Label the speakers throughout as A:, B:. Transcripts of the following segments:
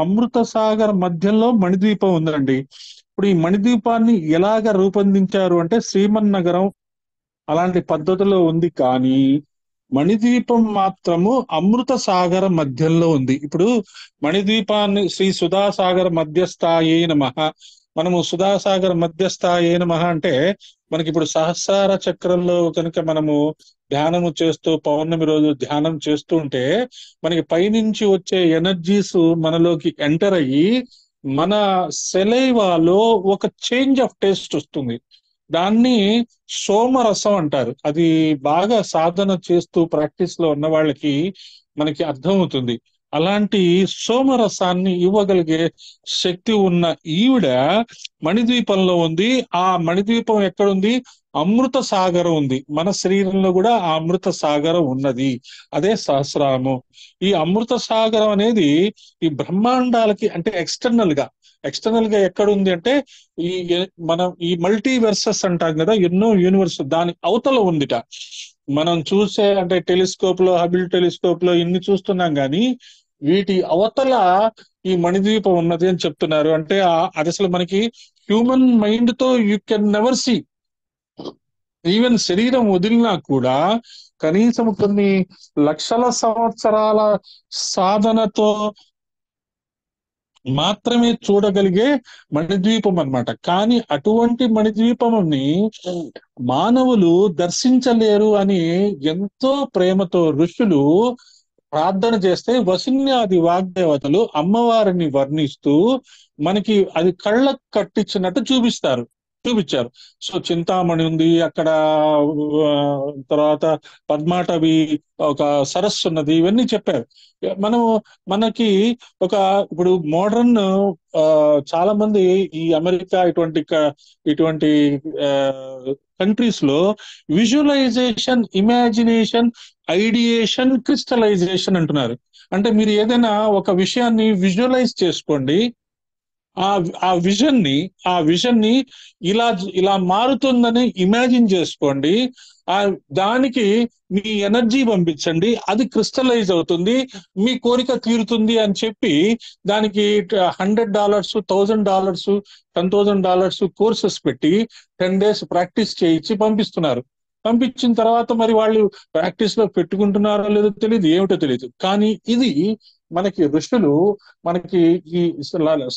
A: అమృత సాగర్ మధ్యలో మణిద్వీపం ఉందండి. ఇప్పుడు ఈ మణిద్వీపాన్ని ఎలాగ రూపొందించారు అంటే శ్రీమన్నగరం అలాంటి పద్ధతిలో ఉంది, కానీ మణిద్వీపం మాత్రము అమృత సాగర మధ్యంలో ఉంది. ఇప్పుడు మణిద్వీపాన్ని శ్రీ సుధాసాగర మధ్యస్థాయే నమః, మనము సుధాసాగర మధ్యస్థాయే నమః అంటే మనకి ఇప్పుడు సహస్రార చక్రంలో కనుక మనము ధ్యానము చేస్తూ పౌర్ణమి రోజు ధ్యానం చేస్తూ ఉంటే మనకి పైనుంచి వచ్చే ఎనర్జీస్ మనలోకి ఎంటర్ అయ్యి మన సెలైవాలో ఒక చేంజ్ ఆఫ్ టేస్ట్ వస్తుంది. దాన్ని సోమరసం అంటారు. అది బాగా సాధన చేస్తూ ప్రాక్టీస్ లో ఉన్న వాళ్ళకి మనకి అర్థమవుతుంది. అలాంటి సోమరసాన్ని ఇవ్వగలిగే శక్తి ఉన్న ఈవిడ మణిద్వీపంలో ఉంది. ఆ మణిద్వీపం ఎక్కడుంది? అమృత సాగరం ఉంది. మన శరీరంలో కూడా ఆ అమృత సాగరం ఉన్నది. అదే సహస్రారము. ఈ అమృత సాగరం అనేది ఈ బ్రహ్మాండాలకి అంటే ఎక్స్టర్నల్ గా ఎక్కడ ఉంది అంటే ఈ మనం ఈ మల్టీ వెర్సెస్ అంటాం కదా, ఎన్నో యూనివర్స్ దాని అవతల ఉందిట. మనం చూసే అంటే టెలిస్కోప్ లో, హబిల్ టెలిస్కోప్ లో ఇన్ని చూస్తున్నాం కానీ వీటి అవతల ఈ మణిద్వీపం ఉన్నది అని చెప్తున్నారు. అంటే అది అసలు మనకి హ్యూమన్ మైండ్ తో you can never see. Even శరీరం వదిలినా కూడా కనీసం కొన్ని లక్షల సంవత్సరాల సాధనతో మాత్రమే చూడగలిగే మణిద్వీపం అన్నమాట. కానీ అటువంటి మణిద్వీపంని మానవులు దర్శించలేరు అని ఎంతో ప్రేమతో ఋషులు ప్రార్థన చేస్తే వసిన్యాది వాగ్దేవతలు అమ్మవారిని వర్ణిస్తూ మనకి అది కళ్ళకు కట్టించినట్టు చూపించారు. సో చింతామణి ఉంది అక్కడ, తర్వాత పద్మాటవి ఒక సరస్సు ఉన్నది, ఇవన్నీ చెప్పారు. మనం మనకి ఒక ఇప్పుడు మోడర్న్ చాలా మంది ఈ అమెరికా ఇటువంటి కంట్రీస్ లో విజువలైజేషన్, ఇమాజినేషన్, ఐడియేషన్, క్రిస్టలైజేషన్ అంటున్నారు. అంటే మీరు ఏదైనా ఒక విషయాన్ని విజువలైజ్ చేసుకోండి, ఆ ఆ విజన్ ని ఇలా ఇలా మారుతుందని ఇమాజిన్ చేసుకోండి, ఆ దానికి మీ ఎనర్జీ పంపించండి, అది క్రిస్టలైజ్ అవుతుంది, మీ కోరిక తీరుతుంది అని చెప్పి దానికి $100, $1000, $10,000 కోర్సెస్ పెట్టి 10 days ప్రాక్టీస్ చేయించి పంపిస్తున్నారు. పంపించిన తర్వాత మరి వాళ్ళు ప్రాక్టీస్ లో పెట్టుకుంటున్నారో లేదో తెలియదు, ఏమిటో తెలియదు. కానీ ఇది మనకి ఋషులు మనకి ఈ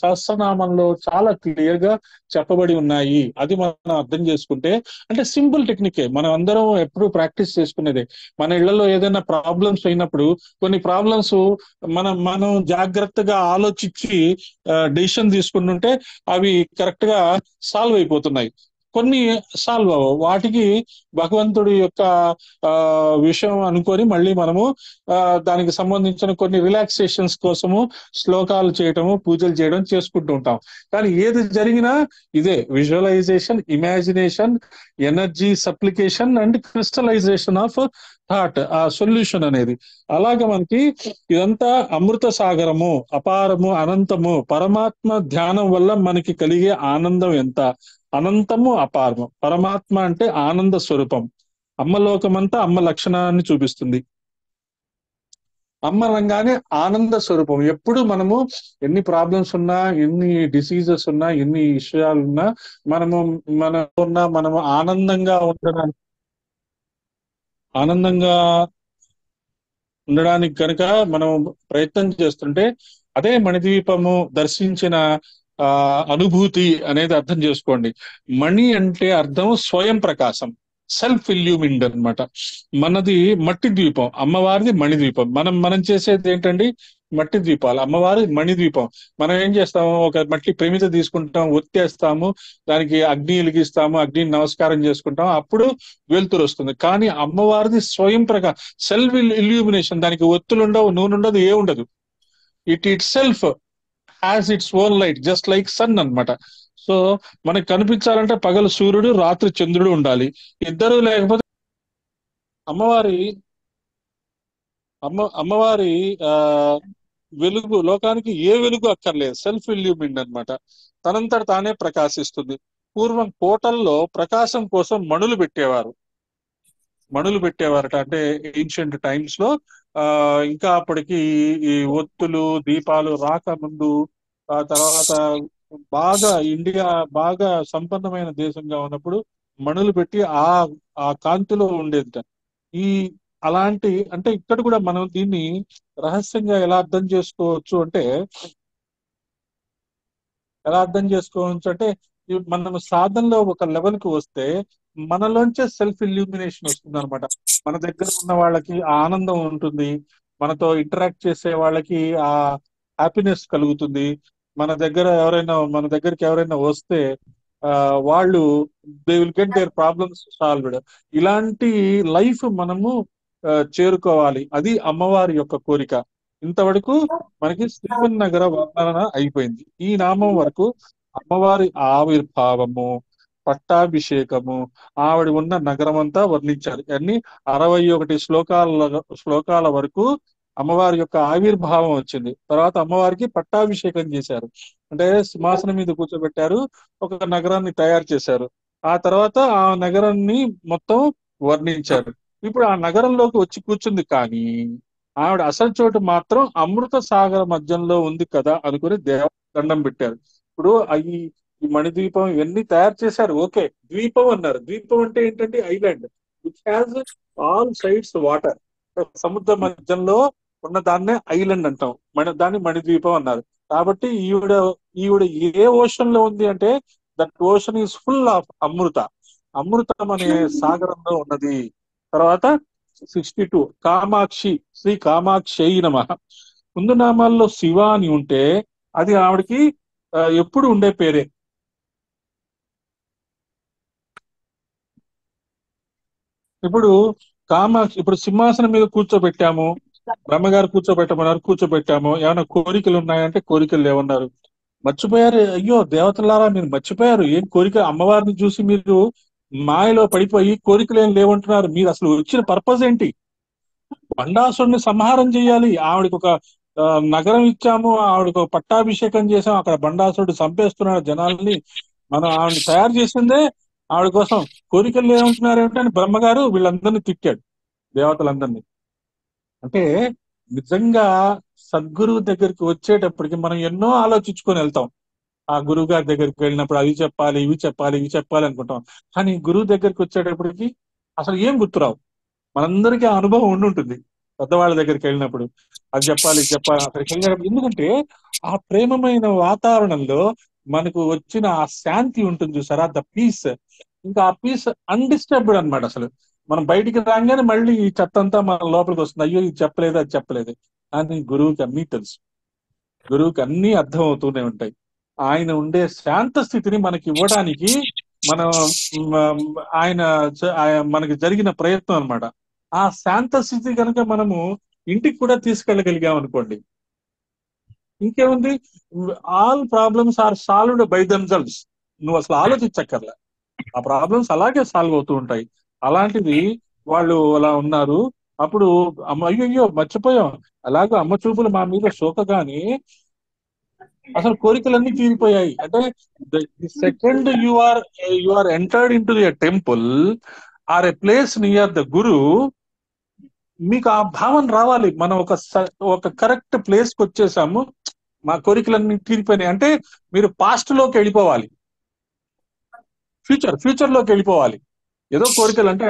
A: సహస్రనామంలో చాలా క్లియర్ గా చెప్పబడి ఉన్నాయి. అది మనం అర్థం చేసుకుంటే అంటే సింపుల్ టెక్నికే, మనం అందరం ఎప్పుడు ప్రాక్టీస్ చేసుకునేదే. మన ఇళ్లలో ఏదైనా ప్రాబ్లమ్స్ అయినప్పుడు కొన్ని ప్రాబ్లమ్స్ మనం జాగ్రత్తగా ఆలోచించి డెసిషన్ తీసుకుంటుంటే అవి కరెక్ట్ గా సాల్వ్ అయిపోతున్నాయి. కొన్ని సాల్వ్ అవ్వవు, వాటికి భగవంతుడి యొక్క ఆ విషయం అనుకొని మళ్ళీ మనము దానికి సంబంధించిన కొన్ని రిలాక్సేషన్స్ కోసము శ్లోకాలు చేయటము, పూజలు చేయడం చేసుకుంటూ ఉంటాం. కానీ ఏది జరిగినా ఇదే visualisation, imagination, energy supplication and crystallisation of thought, ఆ సొల్యూషన్ అనేది. అలాగే మనకి ఇదంతా అమృత సాగరము, అపారము, అనంతము. పరమాత్మ ధ్యానం వల్ల మనకి కలిగే ఆనందం ఎంత అనంతము, అపారము. పరమాత్మ అంటే ఆనంద స్వరూపం. అమ్మ లోకమంతా అమ్మ లక్షణాన్ని చూపిస్తుంది. అమ్మ రంగానే ఆనంద స్వరూపం. ఎప్పుడు మనము ఎన్ని ప్రాబ్లమ్స్ ఉన్నా, ఎన్ని డిసీజెస్ ఉన్నా, ఎన్ని విషయాలు ఉన్నా మనము ఆనందంగా ఉండడానికి కనుక మనం ప్రయత్నం చేస్తుంటే అదే మణిద్వీపము దర్శించిన అనుభూతి అనేది అర్థం చేసుకోండి. మణి అంటే అర్థం స్వయం ప్రకాశం, సెల్ఫ్ ఇల్యూమిన్డ్ అనమాట. మనది మట్టి ద్వీపం, అమ్మవారిది మణిద్వీపం. మనం చేసేది ఏంటండి? మట్టి ద్వీపాలు, అమ్మవారి మణిద్వీపం. మనం ఏం చేస్తాము? ఒక మట్టి ప్రమిద తీసుకుంటాం, ఒత్తేస్తాము, దానికి అగ్ని వెలిగిస్తాము, అగ్నిని నమస్కారం చేసుకుంటాం, అప్పుడు వెలుతురు వస్తుంది. కానీ అమ్మవారిది స్వయం సెల్ఫ్ ఇల్యూమినేషన్. దానికి ఒత్తులు ఉండవు, నూనె ఉండదు, ఏ ఉండదు. Itself has its own light, just like sun అన్నమాట. సో మనకి కనిపించాలంటే పగలు సూర్యుడు, రాత్రి చంద్రుడు ఉండాలి. ఇద్దరు లేకపోతే అమ్మవారి అమ్మవారి ఆ వెలుగు లోకానికి ఏ వెలుగు అక్కర్లేదు, సెల్ఫ్ ఇల్యూమిన్డ్ అన్నమాట. తనంతట తానే ప్రకాశిస్తుంది. పూర్వం కోటల్లో ప్రకాశం కోసం మణులు పెట్టేవారు. మణులు పెట్టేవారట. అంటే ఏన్షియంట్ టైమ్స్ లో ఆ ఇంకా అప్పటికి ఈ ఒత్తులు దీపాలు రాకముందు, ఆ తర్వాత బాగా ఇండియా బాగా సంపన్నమైన దేశంగా ఉన్నప్పుడు మణులు పెట్టి ఆ కాంతిలో ఉండేదిట. ఈ అలాంటి అంటే ఇక్కడ కూడా మనం దీన్ని రహస్యంగా ఎలా అర్థం చేసుకోవచ్చు అంటే మనం సాధనలో ఒక లెవెల్ కి వస్తే మనలోంచే సెల్ఫ్ ఇల్యూమినేషన్ వస్తుంది అనమాట. మన దగ్గర ఉన్న వాళ్ళకి ఆ ఆనందం ఉంటుంది, మనతో ఇంటరాక్ట్ చేసే వాళ్ళకి ఆ హ్యాపీనెస్ కలుగుతుంది. మన దగ్గరికి ఎవరైనా వస్తే ఆ వాళ్ళు they will get their problems solved. ఇలాంటి లైఫ్ మనము చేరుకోవాలి. అది అమ్మవారి యొక్క కోరిక. ఇంతవరకు మనకి శ్రీమన్నగర వర్ణన అయిపోయింది. ఈ నామం వరకు అమ్మవారి ఆవిర్భావము, పట్టాభిషేకము, ఆవిడ ఉన్న నగరం అంతా వర్ణించారు. అన్ని 61 శ్లోకాల వరకు అమ్మవారి యొక్క ఆవిర్భావం వచ్చింది. తర్వాత అమ్మవారికి పట్టాభిషేకం చేశారు. అంటే సింహాసనం మీద కూర్చోబెట్టారు, ఒక నగరాన్ని తయారు చేశారు. ఆ తర్వాత ఆ నగరాన్ని మొత్తం వర్ణించారు. ఇప్పుడు ఆ నగరంలోకి వచ్చి కూర్చుంది, కానీ ఆవిడ అసలు చోటు మాత్రం అమృత సాగర మధ్యంలో ఉంది కదా అనుకుని దండం పెట్టారు. ఇప్పుడు ఈ మణిద్వీపం ఇవన్నీ తయారు చేశారు, ఓకే. ద్వీపం అన్నారు. ద్వీపం అంటే ఏంటంటే island which has all sides water. సముద్ర మధ్యంలో ఉన్న దాన్నే ఐలాండ్ అంటాం. దాన్ని మణిద్వీపం అన్నారు. కాబట్టి ఈవిడ ఏ ఓషన్ లో ఉంది అంటే that ocean is full of amrita. అమృతం అనే సాగరంలో ఉన్నది. తర్వాత 62 కామాక్షి, శ్రీ కామాక్షి నమః. ముందు నామాల్లో శివ అని ఉంటే అది ఆవిడకి ఎప్పుడు ఉండే పేరే. ఇప్పుడు కామాక్షి, ఇప్పుడు సింహాసనం మీద కూర్చోబెట్టాము, బ్రహ్మగారు కూర్చోబెట్టమన్నారు, కూర్చోబెట్టాము. ఏమైనా కోరికలు ఉన్నాయంటే కోరికలు లేవన్నారు. మర్చిపోయారు. అయ్యో దేవతలారా, మీరు మర్చిపోయారు. ఏం కోరిక? అమ్మవారిని చూసి మీరు మాయలో పడిపోయి కోరికలు ఏం లేవంటున్నారు. మీరు అసలు వచ్చిన పర్పస్ ఏంటి? బండాసురుని సంహారం చేయాలి. ఆవిడకి ఒక నగరం ఇచ్చాము, ఆవిడకి ఒక పట్టాభిషేకం చేసాం, అక్కడ బండాసురుడు చంపేస్తున్నాడు జనాల్ని. మనం ఆవిడని తయారు చేసిందే ఆవిడ కోసం. కోరికలు ఏమంటున్నారు ఏమిటని బ్రహ్మగారు వీళ్ళందరినీ తిట్టాడు, దేవతలందరినీ. అంటే నిజంగా సద్గురువు దగ్గరికి వచ్చేటప్పటికి మనం ఎన్నో ఆలోచించుకొని వెళ్తాం. ఆ గురువు గారి దగ్గరికి వెళ్ళినప్పుడు అవి చెప్పాలి, ఇవి చెప్పాలి, ఇవి చెప్పాలి అనుకుంటాం. కానీ గురువు దగ్గరికి వచ్చేటప్పటికి అసలు ఏం గుర్తురావు. మనందరికీ ఆ అనుభవం ఉండుంటుంది పెద్దవాళ్ళ దగ్గరికి వెళ్ళినప్పుడు. అది చెప్పాలి, ఇది చెప్పాలి, అక్కడికి వెళ్ళినప్పుడు. ఎందుకంటే ఆ ప్రేమమైన వాతావరణంలో మనకు వచ్చిన ఆ శాంతి ఉంటుంది చూసారా, ద పీస్. ఇంకా ఆ పీస్ అన్డిస్టర్బ్డ్ అన్నమాట. అసలు మనం బయటికి రాగానే మళ్ళీ ఈ చెత్త అంతా మన లోపలికి వస్తుంది. అయ్యో ఇది చెప్పలేదు, అది చెప్పలేదు. కానీ గురువుకి అన్నీ తెలుసు, గురువుకి అన్నీ అర్థం అవుతూనే ఉంటాయి. ఆయన ఉండే శాంత స్థితిని మనకి ఇవ్వడానికి మనం మనకి జరిగిన ప్రయత్నం అన్నమాట. ఆ శాంత స్థితి కనుక మనము ఇంటికి కూడా తీసుకెళ్ళగలిగాం అనుకోండి, ఇంకేముంది, all problems are solved by themselves. నువ్వు అసలు ఆలోచించక్కర్లే, ఆ ప్రాబ్లమ్స్ అలాగే సాల్వ్ అవుతూ ఉంటాయి. అలాంటిది వాళ్ళు అలా ఉన్నారు. అప్పుడు అమ్మ, అయ్యో మర్చిపోయాం, అలాగే అమ్మ చూపులు మా మీద సోకగానే అసలు కోరికలన్నీ తీరిపోయాయి. అంటే the second you are entered in to the temple or a place near the guru, మీకు ఆ భావన రావాలి. మనం ఒక కరెక్ట్ ప్లేస్ కి వచ్చేసాము, మా కోరికలన్నీ తీరిపోయినాయి అంటే మీరు పాస్ట్ లోకి వెళ్ళిపోవాలి, ఫ్యూచర్ లోకి వెళ్ళిపోవాలి. ఏదో కోరికలు అంటే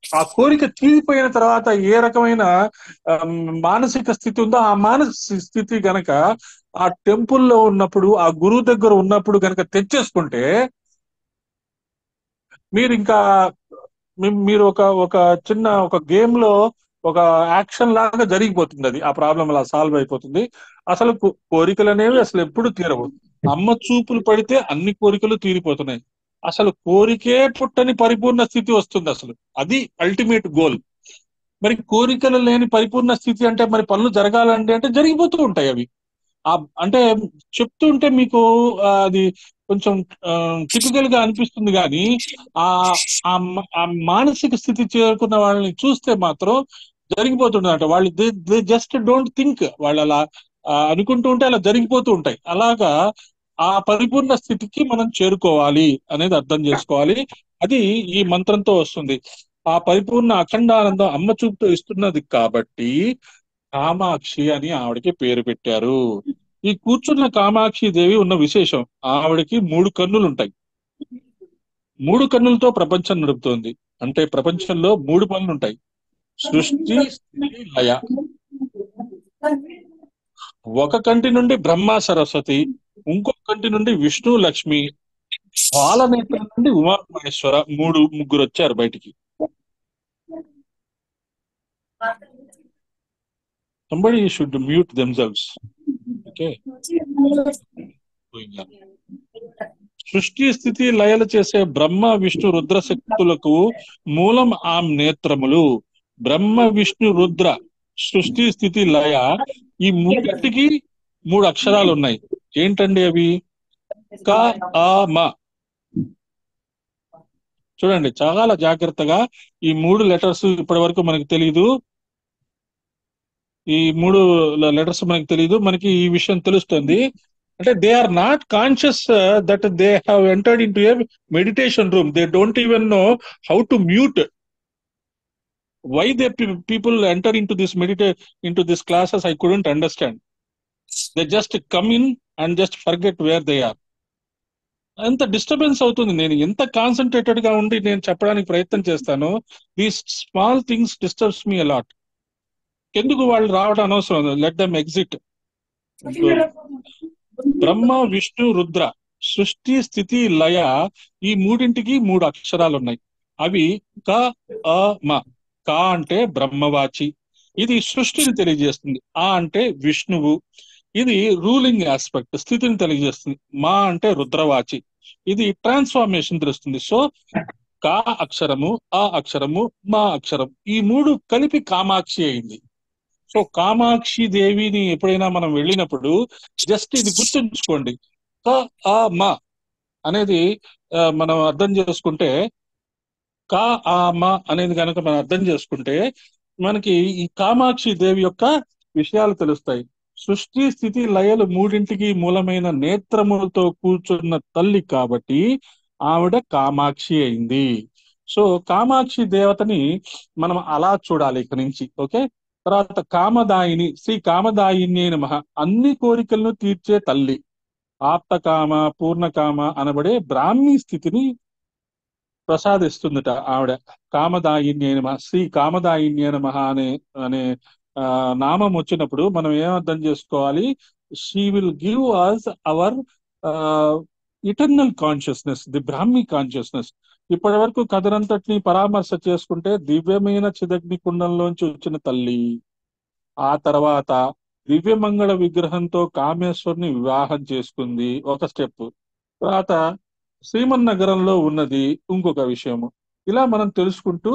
A: ఆ కోరిక తీరిపోయిన తర్వాత ఏ రకమైన మానసిక స్థితి ఉందో ఆ మానసిక స్థితి గనక ఆ టెంపుల్లో ఉన్నప్పుడు, ఆ గురువు దగ్గర ఉన్నప్పుడు గనక తెచ్చేసుకుంటే మీరు ఇంకా మీరు ఒక చిన్న ఒక గేమ్ లో ఒక యాక్షన్ లాగా జరిగిపోతుంది. అది ఆ ప్రాబ్లం అలా సాల్వ్ అయిపోతుంది. అసలు కోరికలు అనేవి అసలు ఎప్పుడు తీరవు. అమ్మ చూపులు పడితే అన్ని కోరికలు తీరిపోతున్నాయి. అసలు కోరికే పుట్టని పరిపూర్ణ స్థితి వస్తుంది. అసలు అది అల్టిమేట్ గోల్. మరి కోరికలు లేని పరిపూర్ణ స్థితి అంటే మరి పనులు జరగాలంటే అంటే జరిగిపోతూ ఉంటాయి అవి. అంటే చెప్తుంటే మీకు అది కొంచెం టిపికల్ గా అనిపిస్తుంది, కానీ ఆ ఆ మానసిక స్థితి చేరుకున్న వాళ్ళని చూస్తే మాత్రం జరిగిపోతుండదంట. వాళ్ళు దే జస్ట్ డోంట్ థింక్, వాళ్ళు అలా అనుకుంటూ ఉంటే అలా జరిగిపోతూ ఉంటాయి. అలాగా ఆ పరిపూర్ణ స్థితికి మనం చేరుకోవాలి అనేది అర్థం చేసుకోవాలి. అది ఈ మంత్రంతో వస్తుంది. ఆ పరిపూర్ణ అఖండానందం అమ్మ చూపుతో ఇస్తున్నది కాబట్టి కామాక్షి అని ఆవిడకి పేరు పెట్టారు. ఈ కూర్చున్న కామాక్షి దేవి ఉన్న విశేషం, ఆవిడకి 3 కన్నులు ఉంటాయి. 3 కన్నులతో ప్రపంచం నడుపుతోంది. అంటే ప్రపంచంలో 3 పనులు ఉంటాయి: సృష్టి, స్థితి, లయ. ఒక కంటి నుండి బ్రహ్మ సరస్వతి, ఇంకొక కంటి నుండి విష్ణు లక్ష్మి, పాలనేత్రం నుండి ఉమా మహేశ్వర, ముగ్గురు వచ్చారు బయటికి. Somebody should mute themselves. Okay. సృష్టి స్థితి లయలు చేసే బ్రహ్మ విష్ణు రుద్ర శక్తులకు మూలం ఆ నేత్రములు. బ్రహ్మ విష్ణు రుద్ర సృష్టి స్థితి లయ, ఈ మూడింటికి 3 అక్షరాలు ఉన్నాయి. ఏంటండి అవి? క, ఆ, మ. చూడండి చాలా జాగ్రత్తగా, ఈ 3 లెటర్స్ ఇప్పటి వరకు మనకు తెలియదు. ఈ 3 లెటర్స్ మనకు తెలియదు, మనకి ఈ విషయం తెలుస్తుంది. అంటే they are not conscious that they have entered in to a meditation room. They don't even know how to mute. Why they people enter into this into this classes, I couldn't understand. They just come in and just forget where they are. ఎంత disturbance అవుతుంది. నేను ఎంత concentrated గా ఉండి నేను చెప్పడానికి ప్రయత్నం చేస్తాను, these small things disturbs me a lot. ఎందుకు వాళ్ళు రావడం అనవసరం, let them exit. Brahma Vishnu Rudra సృష్టి స్థితి లయ, ఈ మూడింటికి 3 అక్షరాలు ఉన్నాయి. అవి క, అ, మ. క అంటే బ్రహ్మవాచి, ఇది సృష్టిని తెలియజేస్తుంది. ఆ అంటే విష్ణువు, ఇది రూలింగ్ ఆస్పెక్ట్, స్థితిని తెలియజేస్తుంది. మా అంటే రుద్రవాచి, ఇది ట్రాన్స్ఫార్మేషన్ తెలుస్తుంది. సో కా అక్షరము, ఆ అక్షరము, మా అక్షరం, ఈ 3 కలిపి కామాక్షి అయింది. సో కామాక్షి దేవిని ఎప్పుడైనా మనం వెళ్ళినప్పుడు జస్ట్ ఇది గుర్తుంచుకోండి. క, ఆ, మ అనేది మనం అర్థం చేసుకుంటే, క, ఆ, మ అనేది కనుక మనం అర్థం చేసుకుంటే మనకి ఈ కామాక్షి దేవి యొక్క విషయాలు తెలుస్తాయి. సృష్టి స్థితి లయలు మూడింటికి మూలమైన నేత్రములతో కూర్చున్న తల్లి కాబట్టి ఆవిడ కామాక్షి అయింది. సో కామాక్షి దేవతని మనం అలా చూడాలి ఇక నుంచి. ఓకే. తర్వాత కామదాయిని, శ్రీ కామదాయిని నమః, అన్ని కోరికలను తీర్చే తల్లి. ఆప్తకామ పూర్ణకామ అనబడే బ్రాహ్మీ స్థితిని ప్రసాదిస్తుందట ఆవిడ. కామదాయిన్యే నమః, శ్రీ కామదాయిన్యే నమః అనే అనే నామం వచ్చినప్పుడు మనం ఏమర్థం చేసుకోవాలి? She will give us our eternal consciousness, the Brahmi consciousness. ఇప్పటి వరకు కథనంతటిని పరామర్శ చేసుకుంటే దివ్యమైన చిదగ్ని కుండంలోంచి వచ్చిన తల్లి, ఆ తర్వాత దివ్యమంగళ విగ్రహంతో కామేశ్వరుని వివాహం చేసుకుంది, ఒక స్టెప్. తర్వాత శ్రీమన్నగరంలో ఉన్నది ఇంకొక విషయము. ఇలా మనం తెలుసుకుంటూ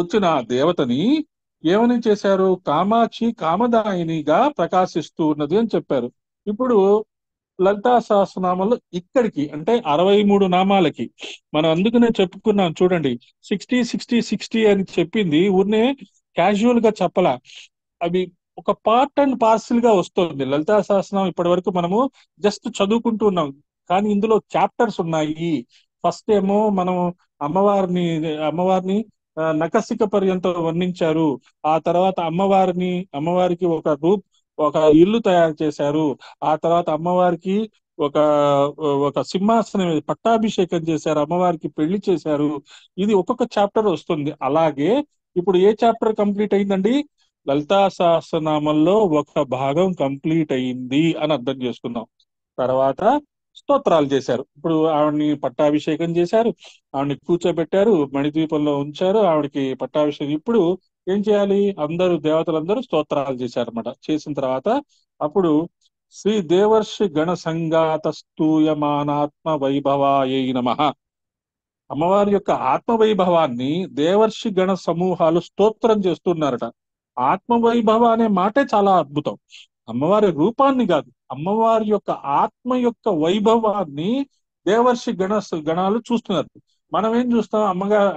A: వచ్చిన ఆ దేవతని ఏమని చేశారు? కామాక్షి కామదాయినిగా ప్రకాశిస్తూ ఉన్నది అని చెప్పారు. ఇప్పుడు లలితా సహస్రనామంలో ఇక్కడికి అంటే 63 నామాలకి మనం అందుకనే చెప్పుకున్నాం చూడండి. 60 60 60 అని చెప్పింది ఊరినే క్యాజువల్ గా చెప్పలా, అవి ఒక పార్ట్ అండ్ పార్సిల్ గా వస్తుంది. లలితా సహస్రనామం ఇప్పటి వరకు మనము జస్ట్ చదువుకుంటూ ఉన్నాం, కానీ ఇందులో చాప్టర్స్ ఉన్నాయి. ఫస్ట్ ఏమో మనం అమ్మవారిని అమ్మవారిని నఖశిఖ పర్యంతం వర్ణించారు. ఆ తర్వాత అమ్మవారికి ఒక ఇల్లు తయారు చేశారు. ఆ తర్వాత అమ్మవారికి ఒక ఒక సింహాసనం పట్టాభిషేకం చేశారు, అమ్మవారికి పెళ్లి చేశారు. ఇది ఒక్కొక్క చాప్టర్ వస్తుంది. అలాగే ఇప్పుడు ఏ చాప్టర్ కంప్లీట్ అయిందండి? లలితా సహస్రనామంలో ఒక భాగం కంప్లీట్ అయింది అని అర్థం చేసుకుందాం. తర్వాత స్తోత్రాలు చేశారు. ఇప్పుడు ఆవిడ్ని పట్టాభిషేకం చేశారు, ఆవిడ్ని కూర్చోబెట్టారు, మణిద్వీపంలో ఉంచారు, ఆవిడకి పట్టాభిషేకం. ఇప్పుడు ఏం చేయాలి? అందరూ దేవతలందరూ స్తోత్రాలు చేశారన్నమాట. చేసిన తర్వాత అప్పుడు శ్రీ దేవర్షి గణ సంగాత స్తూయమానాత్మ వైభవాయై నమః, అమ్మవారి యొక్క ఆత్మ వైభవాన్ని దేవర్షి గణ సమూహాలు స్తోత్రం చేస్తున్నారట. ఆత్మ వైభవ అనే మాటే చాలా అద్భుతం. అమ్మవారి రూపాన్ని కాదు, అమ్మవారి యొక్క ఆత్మ యొక్క వైభవాన్ని దేవర్షి గణాలు చూస్తున్నారు. మనం ఏం చూస్తాం?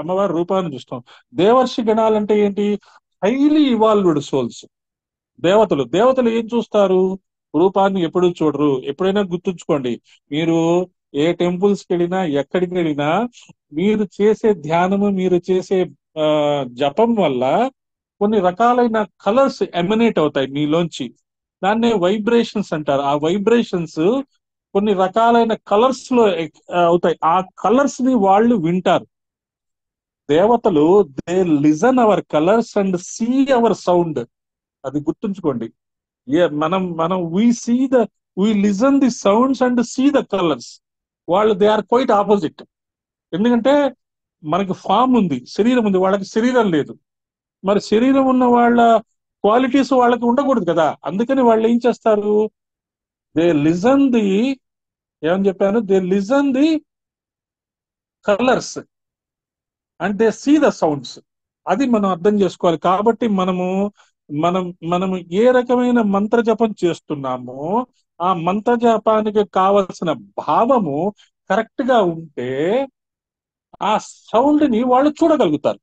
A: అమ్మవారి రూపాన్ని చూస్తాం. దేవర్షి గణాలంటే ఏంటి? Highly evolved souls. దేవతలు ఏం చూస్తారు? రూపాన్ని ఎప్పుడు చూడరు. ఎప్పుడైనా గుర్తుంచుకోండి, మీరు ఏ టెంపుల్స్కి వెళ్ళినా ఎక్కడికి వెళ్ళినా మీరు చేసే ధ్యానము, మీరు చేసే ఆ జపం వల్ల కొన్ని రకాలైన కలర్స్ ఎమినేట్ అవుతాయి మీలోంచి. దాన్నే వైబ్రేషన్స్ అంటారు. ఆ వైబ్రేషన్స్ కొన్ని రకాలైన కలర్స్ లో అవుతాయి. ఆ కలర్స్ ని వాళ్ళు వింటారు. దేవతలు they listen our colours and see our sound. అది గుర్తుంచుకోండి. మనం మనం we listen the sounds and see the colours. వాళ్ళు దే ఆర్ క్వైట్ ఆపోజిట్. ఎందుకంటే మనకి ఫామ్ ఉంది, శరీరం ఉంది, వాళ్ళకి శరీరం లేదు. మరి శరీరం ఉన్న వాళ్ళ క్వాలిటీస్ వాళ్ళకి ఉండకూడదు కదా. అందుకని వాళ్ళు ఏం చేస్తారు, దే లిజన్ ది, ఏమని చెప్పాను, they listen the colours and they see the sounds. అది మనం అర్థం చేసుకోవాలి. కాబట్టి మనం మనము ఏ రకమైన మంత్ర జపం చేస్తున్నామో ఆ మంత్ర జపానికి కావలసిన భావము కరెక్ట్ గా ఉంటే ఆ సౌండ్ ని వాళ్ళు చూడగలుగుతారు.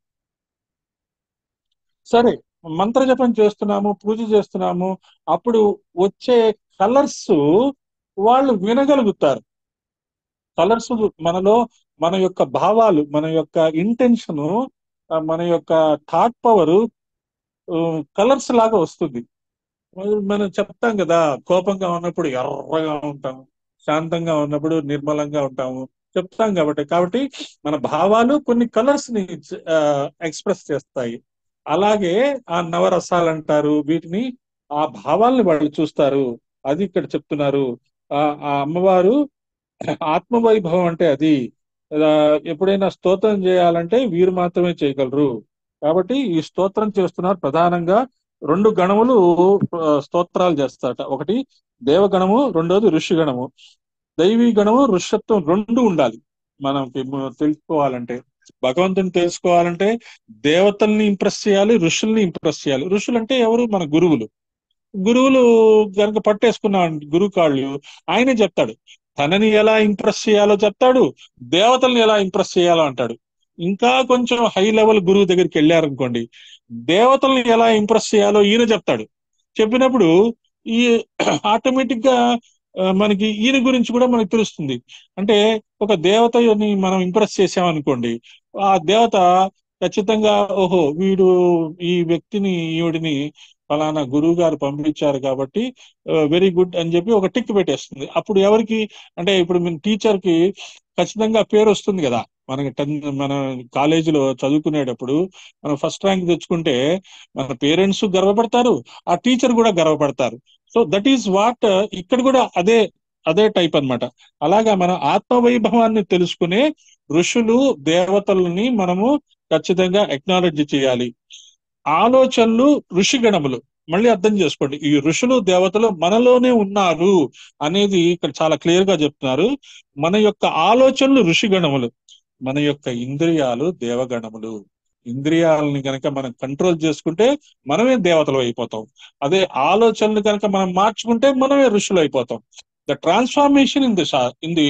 A: సరే, మంత్ర జపం చేస్తున్నాము, పూజ చేస్తున్నాము, అప్పుడు వచ్చే కలర్స్ వాళ్ళు వినగలుగుతారు. కలర్స్ మనలో మన యొక్క భావాలు, మన యొక్క ఇంటెన్షన్, మన యొక్క థాట్ పవర్ కలర్స్ లాగా వస్తుంది. మనం చెప్తాం కదా, కోపంగా ఉన్నప్పుడు ఎర్రగా ఉంటాము, శాంతంగా ఉన్నప్పుడు నిర్మలంగా ఉంటాము చెప్తాం. కాబట్టి మన భావాలు కొన్ని కలర్స్ ని ఎక్స్ప్రెస్ చేస్తాయి. అలాగే ఆ నవరసాలు అంటారు వీటిని, ఆ భావాల్ని వాళ్ళు చూస్తారు. అది ఇక్కడ చెప్తున్నారు. ఆ అమ్మవారు ఆత్మవైభవం అంటే అది. ఆ, ఎప్పుడైనా స్తోత్రం చేయాలంటే వీరు మాత్రమే చేయగలరు. కాబట్టి ఈ స్తోత్రం చేస్తున్నారు. ప్రధానంగా రెండు గణములు స్తోత్రాలు చేస్తారట. ఒకటి దేవగణము, రెండోది ఋషి గణము. దైవీ గణము, ఋషత్వం రెండు ఉండాలి. మనం తెలుసుకోవాలంటే, భగవంతుని తెలుసుకోవాలంటే దేవతల్ని ఇంప్రెస్ చేయాలి, ఋషుల్ని ఇంప్రెస్ చేయాలి. ఋషులు అంటే ఎవరు? మన గురువులు. గురువులు కనుక పట్టేసుకున్నాం గురువు కాళ్ళు, ఆయనే చెప్తాడు. తనని ఎలా ఇంప్రెస్ చేయాలో చెప్తాడు, దేవతల్ని ఎలా ఇంప్రెస్ చేయాలో అంటాడు. ఇంకా కొంచెం హై లెవెల్ గురువు దగ్గరికి వెళ్ళారనుకోండి, దేవతల్ని ఎలా ఇంప్రెస్ చేయాలో ఈయన చెప్తాడు. చెప్పినప్పుడు ఈ ఆటోమేటిక్ గా మనకి ఈయన గురించి కూడా మనకు తెలుస్తుంది. అంటే ఒక దేవతని మనం ఇంప్రెస్ చేసామనుకోండి, ఆ దేవత ఖచ్చితంగా ఓహో వీడు ఈ వ్యక్తిని, ఈవిడిని ఫలానా గురువు గారు పంపించారు కాబట్టి వెరీ గుడ్ అని చెప్పి ఒక టిక్ పెట్టేస్తుంది. అప్పుడు ఎవరికి అంటే, ఇప్పుడు మన టీచర్ కి ఖచ్చితంగా పేరు వస్తుంది కదా. మనకి మన కాలేజీలో చదువుకునేటప్పుడు మనం ఫస్ట్ ర్యాంక్ తెచ్చుకుంటే మన పేరెంట్స్ గర్వపడతారు, ఆ టీచర్ కూడా గర్వపడతారు. సో దట్ ఈస్ వాట్, ఇక్కడ కూడా అదే అదే టైప్ అన్నమాట. అలాగా మన ఆత్మవైభవాన్ని తెలుసుకునే ఋషులు, దేవతల్ని మనము ఖచ్చితంగా ఎక్నాలెడ్జ్ చేయాలి. ఆలోచనలు ఋషిగణములు, మళ్ళీ అర్థం చేసుకోండి, ఈ ఋషులు దేవతలు మనలోనే ఉన్నారు అనేది ఇక్కడ చాలా క్లియర్ గా చెప్తున్నారు. మన యొక్క ఆలోచనలు ఋషిగణములు, మన యొక్క ఇంద్రియాలు దేవగణములు. ఇంద్రియాలని కనుక మనం కంట్రోల్ చేసుకుంటే మనమే దేవతలు అయిపోతాం. అదే ఆలోచనలు కనుక మనం మార్చుకుంటే మనమే ఋషులు అయిపోతాం. ద ట్రాన్స్ఫార్మేషన్ ఇన్ ది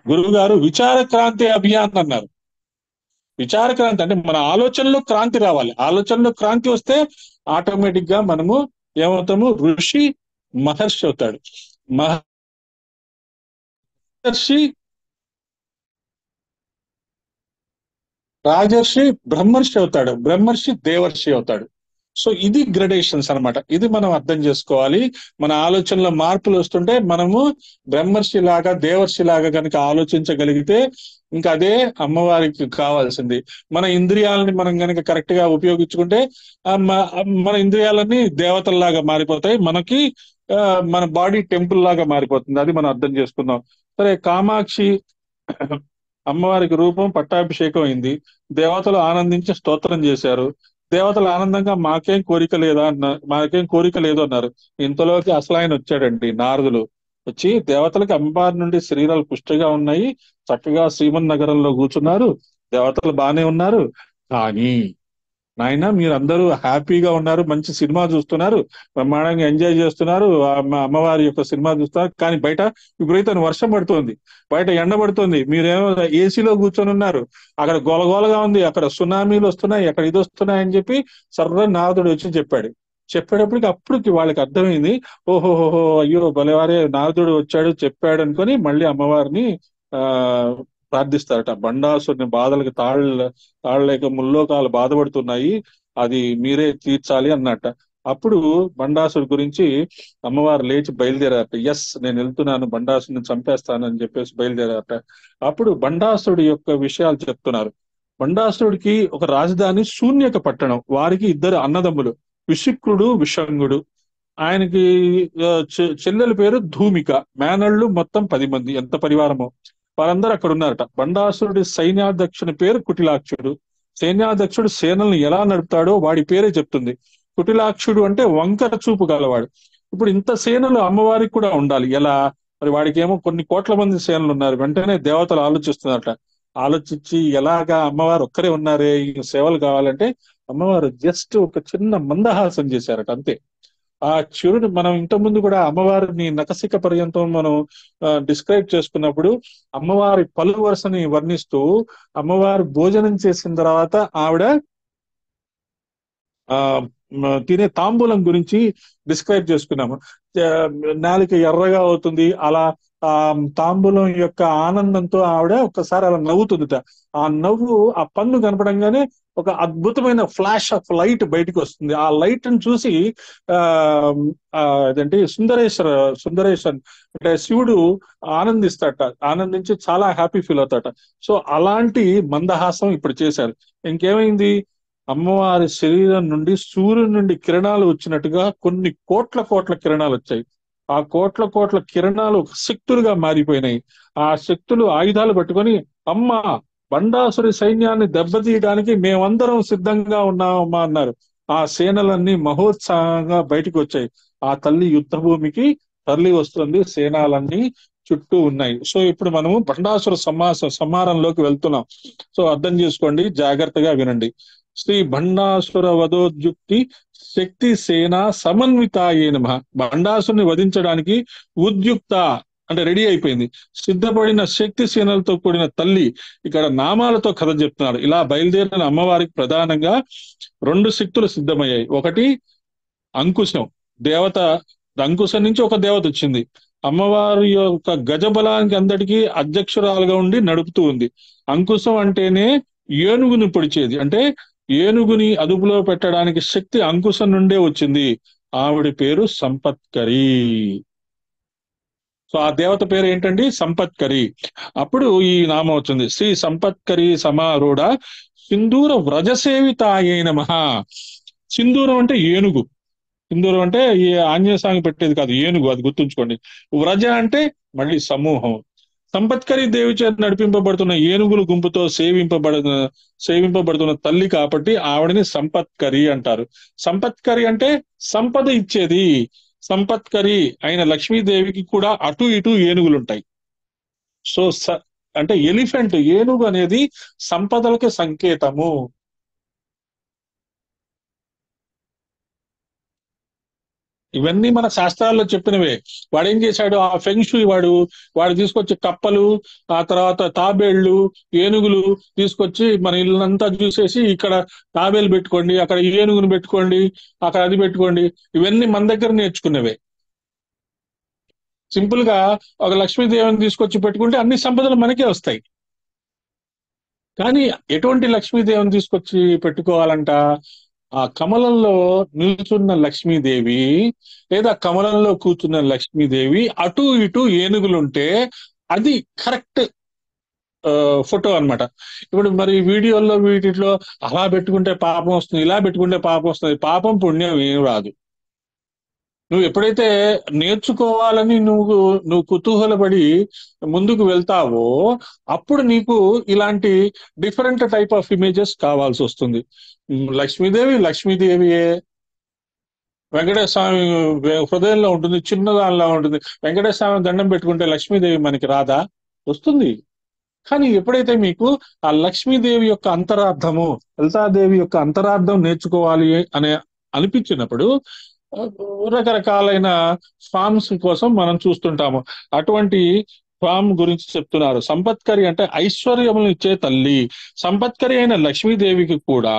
A: గురువు గారు విచార క్రాంతి అభియాన్ అన్నారు. విచార క్రాంతి అంటే మన ఆలోచనలో క్రాంతి రావాలి. ఆలోచనలో క్రాంతి వస్తే ఆటోమేటిక్ గా మనము ఏమవుతాము, ఋషి మహర్షి అవుతాడు. మహర్షి రాజర్షి బ్రహ్మర్షి అవుతాడు, బ్రహ్మర్షి దేవర్షి అవుతాడు. సో ఇది గ్రడేషన్స్ అన్నమాట. ఇది మనం అర్థం చేసుకోవాలి. మన ఆలోచనలో మార్పులు వస్తుంటే మనము బ్రహ్మర్షి లాగా, దేవర్షి లాగా కనుక ఆలోచించగలిగితే ఇంకా అదే అమ్మవారికి కావాల్సింది. మన ఇంద్రియాలని మనం కనుక కరెక్ట్ గా ఉపయోగించుకుంటే మన ఇంద్రియాలన్నీ దేవతల్లాగా మారిపోతాయి. మనకి మన బాడీ టెంపుల్ లాగా మారిపోతుంది. అది మనం అర్థం చేసుకుందాం. సరే, కామాక్షి అమ్మవారికి రూపం పట్టాభిషేకం అయింది. దేవతలు ఆనందించి స్తోత్రం చేశారు. దేవతలు ఆనందంగా మాకేం కోరిక లేదు అన్నారు. ఇంతలోకి అసలు ఆయన వచ్చాడండి, నారదులు వచ్చి దేవతలకి అమ్మవారి నుండి శరీరాలు పుష్టిగా ఉన్నాయి, చక్కగా శ్రీమన్ నగరంలో కూర్చున్నారు, దేవతలు బానే ఉన్నారు. కానీ నాయన మీరందరూ హ్యాపీగా ఉన్నారు, మంచి సినిమా చూస్తున్నారు, బ్రహ్మాండంగా ఎంజాయ్ చేస్తున్నారు, అమ్మవారి యొక్క సినిమా చూస్తున్నారు. కానీ బయట విపరీతమైన వర్షం పడుతోంది, బయట ఎండ పడుతుంది, మీరేమో ఏసీలో కూర్చొని ఉన్నారు, అక్కడ గోలగోలగా ఉంది, అక్కడ సునామీలు వస్తున్నాయి, అక్కడ ఇది వస్తున్నాయి అని చెప్పి సర్ర నారదుడు వచ్చి చెప్పాడు. చెప్పేటప్పటికి అప్పటికి వాళ్ళకి అర్థమైంది. ఓహోహోహో, అయ్యో భలేవారే, నారదుడు వచ్చాడు చెప్పాడు అనుకొని మళ్ళీ అమ్మవారిని ఆ ప్రార్థిస్తారట. బండాసుని బాధలకు తాళలేక ముల్లోకాలు బాధపడుతున్నాయి, అది మీరే తీర్చాలి అన్నట్ట. అప్పుడు బండాసుడి గురించి అమ్మవారు లేచి బయలుదేరారట. ఎస్, నేను వెళ్తున్నాను, బండాసుని చంపేస్తాను అని చెప్పేసి బయలుదేరారట. అప్పుడు బండాసుడి యొక్క విషయాలు చెప్తున్నారు. బండాసుడికి ఒక రాజధాని శూన్యక పట్టణం. వారికి ఇద్దరు అన్నదమ్ములు, విశుక్రుడు, విషంగుడు. ఆయనకి చెల్లెల పేరు ధూమిక. మేనళ్ళు మొత్తం 10 మంది. ఎంత పరివారమో! వారందరూ అక్కడ ఉన్నారట. బండాసురుడి సైన్యాధ్యక్షుని పేరు కుటిలాక్షుడు. సైన్యాధ్యక్షుడు సేనల్ని ఎలా నడుపుతాడో వాడి పేరే చెప్తుంది. కుటిలాక్షుడు అంటే వంకర చూపు గలవాడు. ఇప్పుడు ఇంత సేనలు అమ్మవారికి కూడా ఉండాలి, ఎలా? మరి వాడికి ఏమో కొన్ని కోట్ల మంది సేనలు ఉన్నారు. వెంటనే దేవతలు ఆలోచిస్తున్నారట. ఆలోచించి ఎలాగా, అమ్మవారు ఒక్కరే ఉన్నారే, ఈ సేవలు కావాలంటే అమ్మవారు జస్ట్ ఒక చిన్న మందహాసం చేశారట, అంతే. ఆ చిరుని మనం ఇంత ముందు కూడా అమ్మవారిని నఖశిఖ పర్యంతం మనం డిస్క్రైబ్ చేసుకున్నప్పుడు అమ్మవారి పలు వరుసని వర్ణిస్తూ అమ్మవారు భోజనం చేసిన తర్వాత ఆవిడ ఆ తినే తాంబూలం గురించి డిస్క్రైబ్ చేసుకున్నాము. ఆ, నాలుక ఎర్రగా అవుతుంది, అలా ఆ తాంబూలం యొక్క ఆనందంతో ఆవిడ ఒక్కసారి అలా నవ్వుతుందిట. ఆ నవ్వు, ఆ పన్ను కనపడంగానే ఒక అద్భుతమైన ఫ్లాష్ ఆఫ్ లైట్ బయటకు వస్తుంది. ఆ లైట్ ని చూసి ఆ అదేంటి సుందరేశ్వర్ అంటే శివుడు ఆనందిస్తాట. ఆనందించి చాలా హ్యాపీ ఫీల్ అవుతాట. సో అలాంటి మందహాసం ఇప్పుడు చేశారు. ఇంకేమైంది? అమ్మవారి శరీరం నుండి సూర్యుని నుండి కిరణాలు వచ్చినట్టుగా కొన్ని కోట్ల కోట్ల కిరణాలు వచ్చాయి. ఆ కోట్ల కోట్ల కిరణాలు శక్తులుగా మారిపోయినాయి. ఆ శక్తులు ఆయుధాలు పట్టుకొని, అమ్మ, బండాసురి సైన్యాన్ని దెబ్బతీయడానికి మేమందరం సిద్ధంగా ఉన్నామమ్మా అన్నారు. ఆ సేనలన్నీ మహోత్సాహంగా బయటకు వచ్చాయి. ఆ తల్లి యుద్ధ భూమికి తరలి వస్తుంది, సేనాలన్నీ చుట్టూ ఉన్నాయి. సో ఇప్పుడు మనము బండాసుర సంహారంలోకి వెళ్తున్నాం. సో అర్థం చేసుకోండి, జాగ్రత్తగా వినండి. శ్రీ భండాసుర వధోద్యుక్తి శక్తి సేన సమన్వితాయే నమః. భండాసుని వధించడానికి ఉద్యుక్త అంటే రెడీ అయిపోయింది, సిద్ధపడిన శక్తి సేనలతో కూడిన తల్లి. ఇక్కడ నామాలతో కథ చెప్తున్నారు. ఇలా బయలుదేరిన అమ్మవారికి ప్రధానంగా 2 శక్తులు సిద్ధమయ్యాయి. ఒకటి అంకుశం, దేవత. అంకుశం నుంచి ఒక దేవత వచ్చింది. అమ్మవారి యొక్క గజబలానికి అందరికీ అధ్యక్షురాలుగా ఉండి నడుపుతూ ఉంది. అంకుశం అంటేనే ఏనుగుని పొడిచేది, అంటే ఏనుగుని అదుపులో పెట్టడానికి శక్తి అంకుశం నుండే వచ్చింది. ఆవిడ పేరు సంపత్కరి. సో ఆ దేవత పేరు ఏంటండి? సంపత్కరి. అప్పుడు ఈ నామం వచ్చింది, శ్రీ సంపత్కరి సమారూఢ సింధూర వ్రజసేవితాయే నమః. సింధూరం అంటే ఏనుగు. సింధూరం అంటే ఈ ఆంజనేయ స్వామి పెట్టేది కాదు, ఏనుగు, అది గుర్తుంచుకోండి. వ్రజ అంటే మళ్ళీ సమూహం. సంపత్కరి దేవి చేత నడిపింపబడుతున్న ఏనుగుల గుంపుతో సేవింపబడుతున్న తల్లి కాబట్టి ఆవిడని సంపత్కరి అంటారు. సంపత్కరి అంటే సంపద ఇచ్చేది. సంపత్కరి అయిన లక్ష్మీదేవికి కూడా అటు ఇటు ఏనుగులు ఉంటాయి. సో అంటే ఎలిఫెంట్, ఏనుగు అనేది సంపదలకి సంకేతము. ఇవన్నీ మన శాస్త్రాల్లో చెప్పినవే. వాడు ఏం చేశాడు? ఆ ఫెంగ్షుయ్ వాడు తీసుకొచ్చి కప్పలు, ఆ తర్వాత తాబేళ్లు, ఏనుగులు తీసుకొచ్చి మన ఇల్లంతా చూసేసి, ఇక్కడ తాబేలు పెట్టుకోండి, అక్కడ ఏనుగును పెట్టుకోండి, అక్కడ అది పెట్టుకోండి. ఇవన్నీ మన దగ్గర నేర్చుకున్నవే. సింపుల్ గా ఒక లక్ష్మీదేవిని తీసుకొచ్చి పెట్టుకుంటే అన్ని సంపదలు మనకే వస్తాయి. కానీ ఎటువంటి లక్ష్మీదేవిని తీసుకొచ్చి పెట్టుకోవాలంట? ఆ కమలంలో నిల్చున్న లక్ష్మీదేవి లేదా కమలంలో కూర్చున్న లక్ష్మీదేవి అటు ఇటు ఏనుగులుంటే అది కరెక్ట్ ఫోటో అన్నమాట. ఇప్పుడు మరి వీడియోల్లో వీటిలో అలా పెట్టుకుంటే పాపం వస్తుంది, ఇలా పెట్టుకుంటే పాపం వస్తుంది. పాపం పుణ్యం ఏం రాదు. నువ్వు ఎప్పుడైతే నేర్చుకోవాలని నువ్వు కుతూహలపడి ముందుకు వెళ్తావో అప్పుడు నీకు ఇలాంటి డిఫరెంట్ టైప్ ఆఫ్ ఇమేజెస్ కావాల్సి వస్తుంది. లక్ష్మీదేవియే. వెంకటేశ్వర స్వామి హృదయంలో ఉంటుంది, చిన్నదానిలా ఉంటుంది. వెంకటేశ్వర స్వామి దండం పెట్టుకుంటే లక్ష్మీదేవి మనకి రాదా? వస్తుంది. కానీ ఎప్పుడైతే మీకు ఆ లక్ష్మీదేవి యొక్క అంతరార్థము, లలితాదేవి యొక్క అంతరార్థం నేర్చుకోవాలి అనే అనిపించినప్పుడు రకరకాలైన ఫామ్స్ కోసం మనం చూస్తుంటాము. అటువంటి ఫామ్ గురించి చెప్తున్నారు. సంపత్కరి అంటే ఐశ్వర్యములు ఇచ్చే తల్లి. సంపత్కరి అయిన లక్ష్మీదేవికి కూడా